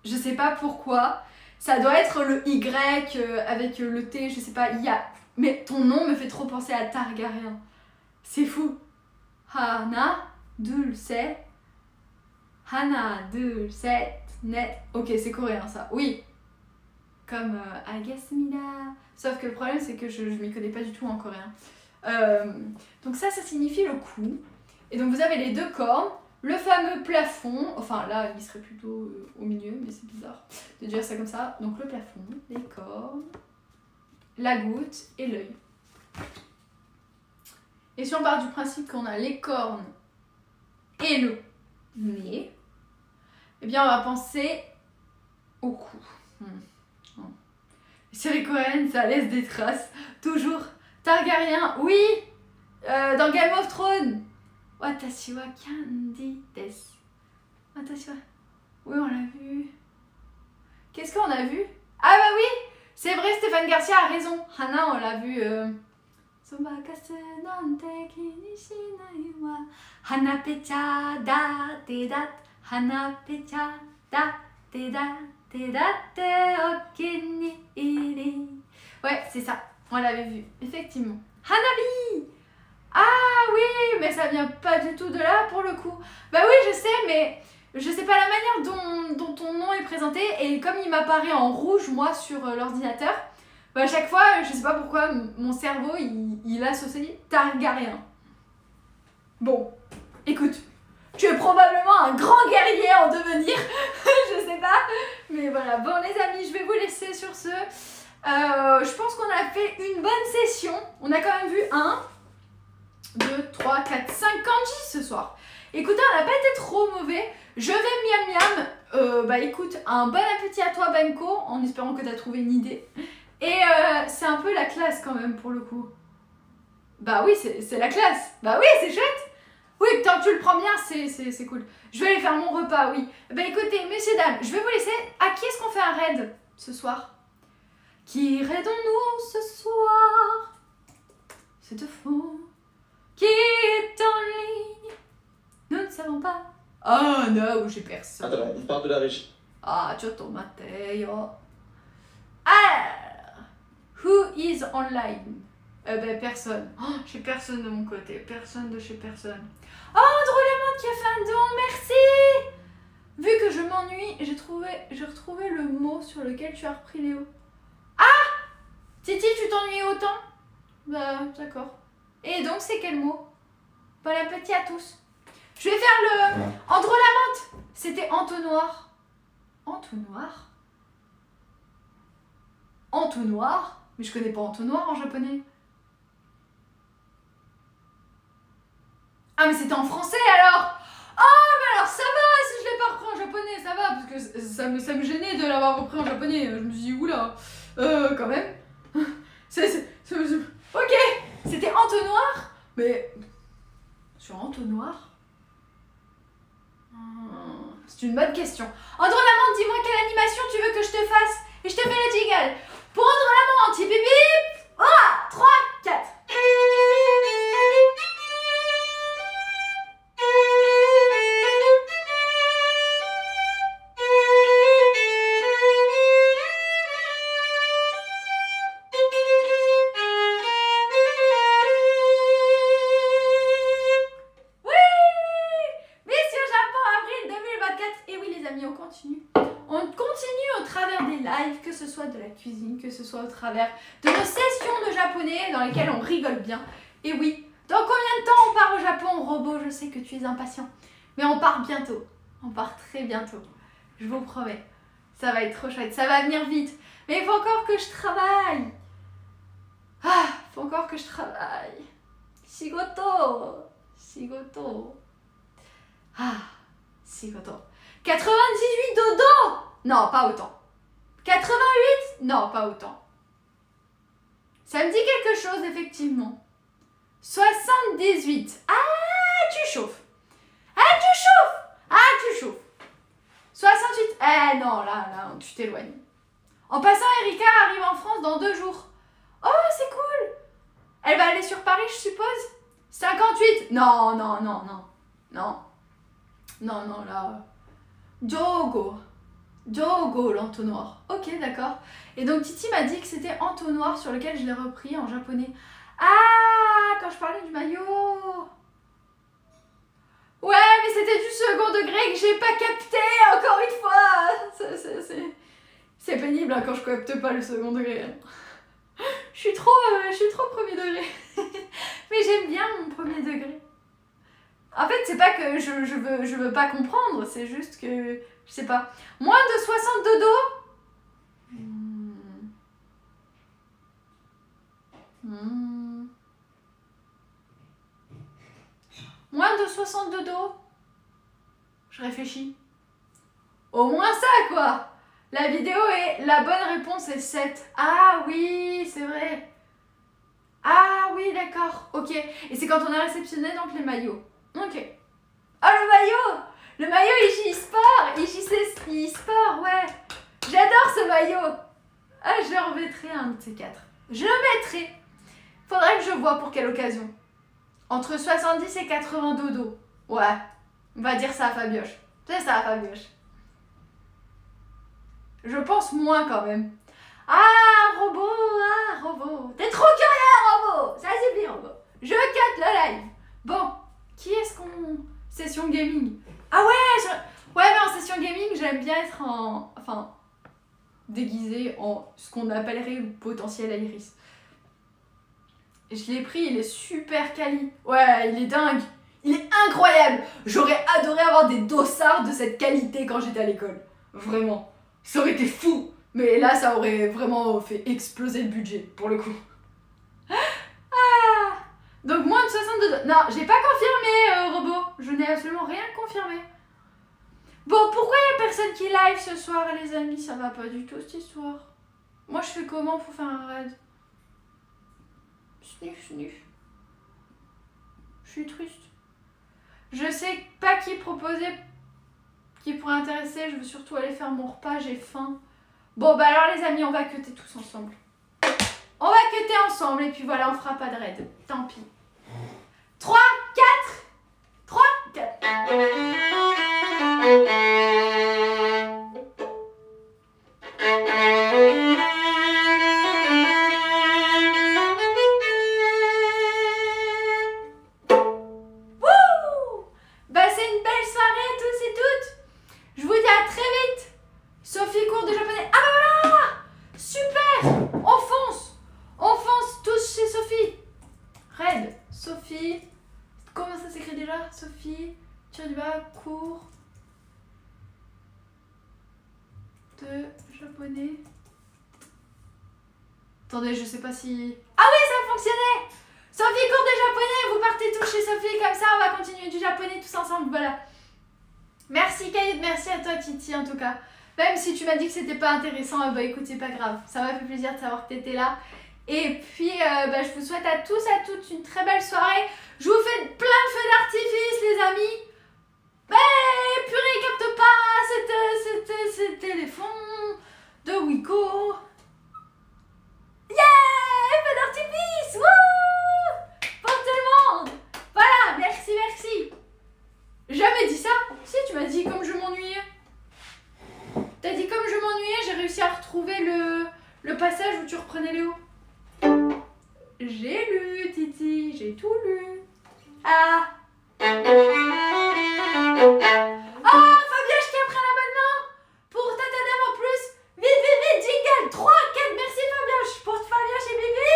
Je sais pas pourquoi. Ça doit être le Y avec le T, je sais pas. Mais ton nom me fait trop penser à Targaryen. C'est fou. Hana, dulce. Hana, dulce, net. Ok, c'est coréen ça. Oui. Comme Agasmida. Sauf que le problème, c'est que je m'y connais pas du tout en coréen. Donc ça signifie le cou. Et donc vous avez les deux cornes. Le fameux plafond, enfin là il serait plutôt au milieu, mais c'est bizarre de dire ça comme ça. Donc le plafond, les cornes, la goutte et l'œil. Et si on part du principe qu'on a les cornes et le nez, eh bien on va penser au cou. Série Cohen, ça laisse des traces. Toujours. Targaryen, oui. Dans Game of Thrones. Watashi wa Candy desu. Watashi wa... Oui, on l'a vu. Qu'est-ce qu'on a vu? Ah bah oui, c'est vrai, Stéphane Garcia a raison. Hana, on l'a vu. Sobakasu nante kinishinai wa hanapecha da te dat hanapecha da te da te da te okini iri. Ouais, c'est ça. On l'avait vu, effectivement. Hanabi. Ah oui, mais ça vient pas du tout de là pour le coup. Bah oui, je sais, mais je sais pas la manière dont ton nom est présenté. Et comme il m'apparaît en rouge, moi, sur l'ordinateur, bah à chaque fois, je sais pas pourquoi, mon cerveau, il associe Targaryen. Bon, écoute, tu es probablement un grand guerrier en devenir. Je sais pas. Mais voilà, bon les amis, je vais vous laisser sur ce. Je pense qu'on a fait une bonne session. On a quand même vu 1, 2, 3, 4, 5 kanji ce soir. Écoutez, on n'a pas été trop mauvais. Je vais miam miam. Bah écoute, un bon appétit à toi Benko, en espérant que tu as trouvé une idée. Et c'est un peu la classe quand même pour le coup. Bah oui, c'est la classe. Bah oui, c'est chouette. Oui, tant que tu le prends bien, c'est cool. Je vais aller faire mon repas, oui. Bah écoutez, messieurs, dames, je vais vous laisser. À qui est-ce qu'on fait un raid ce soir? Qui raidons-nous ce soir? C'est fou. Qui est en ligne? Nous ne savons pas. Oh non, j'ai personne. Attends, on parle de la régie. Ah, chotto Matteo. Alors, who is online? Ben personne. Oh, j'ai personne de mon côté. Personne de chez personne. Oh, drôlement qui a fait un don, merci. Vu que je m'ennuie, j'ai retrouvé le mot sur lequel tu as repris Léo. Ah, Titi, tu t'ennuies autant? Bah, d'accord. Et donc, c'est quel mot? Bon appétit à tous. Je vais faire le... Androlamante. C'était entonnoir. Entonnoir? Entonnoir? Mais je connais pas entonnoir en japonais. Ah mais c'était en français alors. Oh mais alors ça va si je l'ai pas repris en japonais, ça va, parce que ça me gênait de l'avoir repris en japonais. Je me suis dit oula, quand même. Ok, c'était entonnoir, mais sur entonnoir, c'est une bonne question. Androlamante, dis-moi quelle animation tu veux que je te fasse et je te fais le jingle. Pour Androlamante, hip hip hip. Voilà, 3, 4. Que ce soit au travers de nos sessions de japonais dans lesquelles on rigole bien. Et oui, dans combien de temps on part au Japon, Robot? Je sais que tu es impatient, mais on part bientôt. On part très bientôt. Je vous promets. Ça va être trop chouette. Ça va venir vite. Mais il faut encore que je travaille. Ah, il faut encore que je travaille. Shigoto. Shigoto. Ah, shigoto. 98 dodo. Non, pas autant. 88? Non, pas autant. Ça me dit quelque chose, effectivement. 78. Ah, tu chauffes. Ah, tu chauffes. Ah, tu chauffes. 68. Eh non, là, tu t'éloignes. En passant, Erika arrive en France dans 2 jours. Oh, c'est cool. Elle va aller sur Paris, je suppose. 58. Non, là. Jogo, l'entonnoir. Ok, d'accord. Et donc Titi m'a dit que c'était entonnoir sur lequel je l'ai repris en japonais. Ah, quand je parlais du maillot. Ouais, mais c'était du second degré que j'ai pas capté, encore une fois. C'est pénible hein, quand je capte pas le second degré. Je suis trop premier degré. Mais j'aime bien mon premier degré. En fait, c'est pas que je veux pas comprendre, c'est juste que... Je sais pas. Moins de 60 dodo? Moins de 60 dodo? Je réfléchis. Au moins ça, quoi. La vidéo est... La bonne réponse est 7. Ah oui, c'est vrai. Ah oui, d'accord. Ok. Et c'est quand on a réceptionné donc les maillots. Ok. Oh, le maillot! Le maillot IJ Sport! IJ Sport, ouais. J'adore ce maillot. Ah, je le remettrai un de ces 4. Je le mettrai. Faudrait que je vois pour quelle occasion. Entre 70 et 80 dodo. Ouais. On va dire ça à Fabioche. C'est ça à Fabioche. Je pense moins quand même. Ah, robot. T'es trop curieux, robot. Ça suffit, robot. Je cut le live. Bon, qui est-ce qu'on... Session gaming. Ah ouais, ouais, mais en session gaming, j'aime bien être en... Enfin, déguisé en ce qu'on appellerait le potentiel Iris. Je l'ai pris, il est super quali. Ouais, il est dingue. Il est incroyable. J'aurais adoré avoir des dossards de cette qualité quand j'étais à l'école. Vraiment. Ça aurait été fou. Mais là, ça aurait vraiment fait exploser le budget, pour le coup. Ah. Donc, moins de 62... Non, j'ai pas confirmé, robot. Je n'ai absolument rien confirmé. Bon, pourquoi il n'y a personne qui live ce soir, les amis? Ça va pas du tout, cette histoire. Moi, je fais comment pour faire un raid? Snuf. Je suis triste. Je sais pas qui proposer, qui pourrait intéresser. Je veux surtout aller faire mon repas, j'ai faim. Bon, bah alors les amis, on va cutter tous ensemble. On va cutter ensemble et puis voilà, on fera pas de raid. Tant pis. 3, 4. 3, 4. Sophie, cours de japonais. Attendez, je sais pas si... Ah oui, ça a fonctionné! Sophie, cours de japonais, vous partez tous chez Sophie, comme ça on va continuer du japonais tous ensemble, voilà. Merci Kayut, merci à toi Titi en tout cas. Même si tu m'as dit que c'était pas intéressant, bah écoute, c'est pas grave. Ça m'a fait plaisir de savoir que t'étais là. Et puis, je vous souhaite à tous, à toutes une très belle soirée. Je vous fais plein de feux d'artifice, les amis. Mais purée, capte pas ce téléphone de Wiko. Yeah, feux d'artifice, wouh, pour tout le monde. Voilà, merci. Jamais dit ça. Si, tu m'as dit comme je m'ennuyais. T'as dit comme je m'ennuyais, j'ai réussi à retrouver le passage où tu reprenais Léo. J'ai lu, Titi, j'ai tout lu. Ah, Fabioche qui a pris un abonnement pour Tatadam en plus. Vite, jingle. 3, 4, merci Fabioche. Pour Fabioche et Bibi.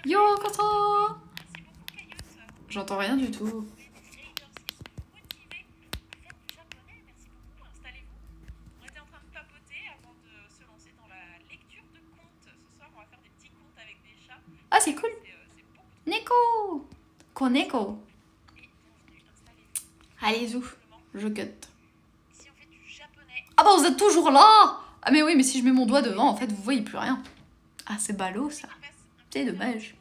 Yo, Koso. J'entends rien du tout. Ah, c'est cool. Neko. Koneko. Allez, zouf. Je cut. Ah bah, vous êtes toujours là. Ah mais oui, mais si je mets mon doigt devant, en fait, vous voyez plus rien. Ah, c'est ballot, ça. C'est dommage.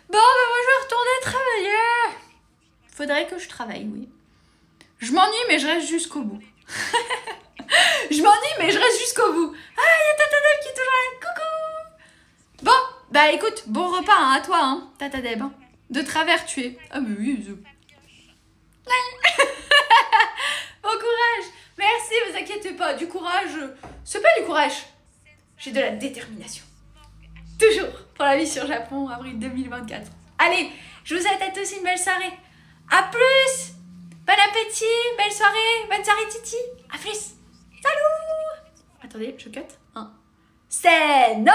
Bon, bah moi, je vais retourner travailler. Faudrait que je travaille, oui. Je m'ennuie, mais je reste jusqu'au bout. Je m'ennuie, mais je reste jusqu'au bout. Ah, il y a Tatadeb qui est toujours là. Coucou. Bon, bah écoute, bon repas hein, à toi, hein, Tatadeb. Hein. De travers, tu es. Ah, mais oui, bon courage. Merci, vous inquiétez pas. pas du courage. C'est pas du courage. J'ai de la détermination. Toujours pour la vie sur Japon, avril 2024. Allez, je vous souhaite à tous une belle soirée. À plus. Bon appétit, belle soirée, bonne soirée Titi. À plus. Salut. Attendez, je cut. C'est non.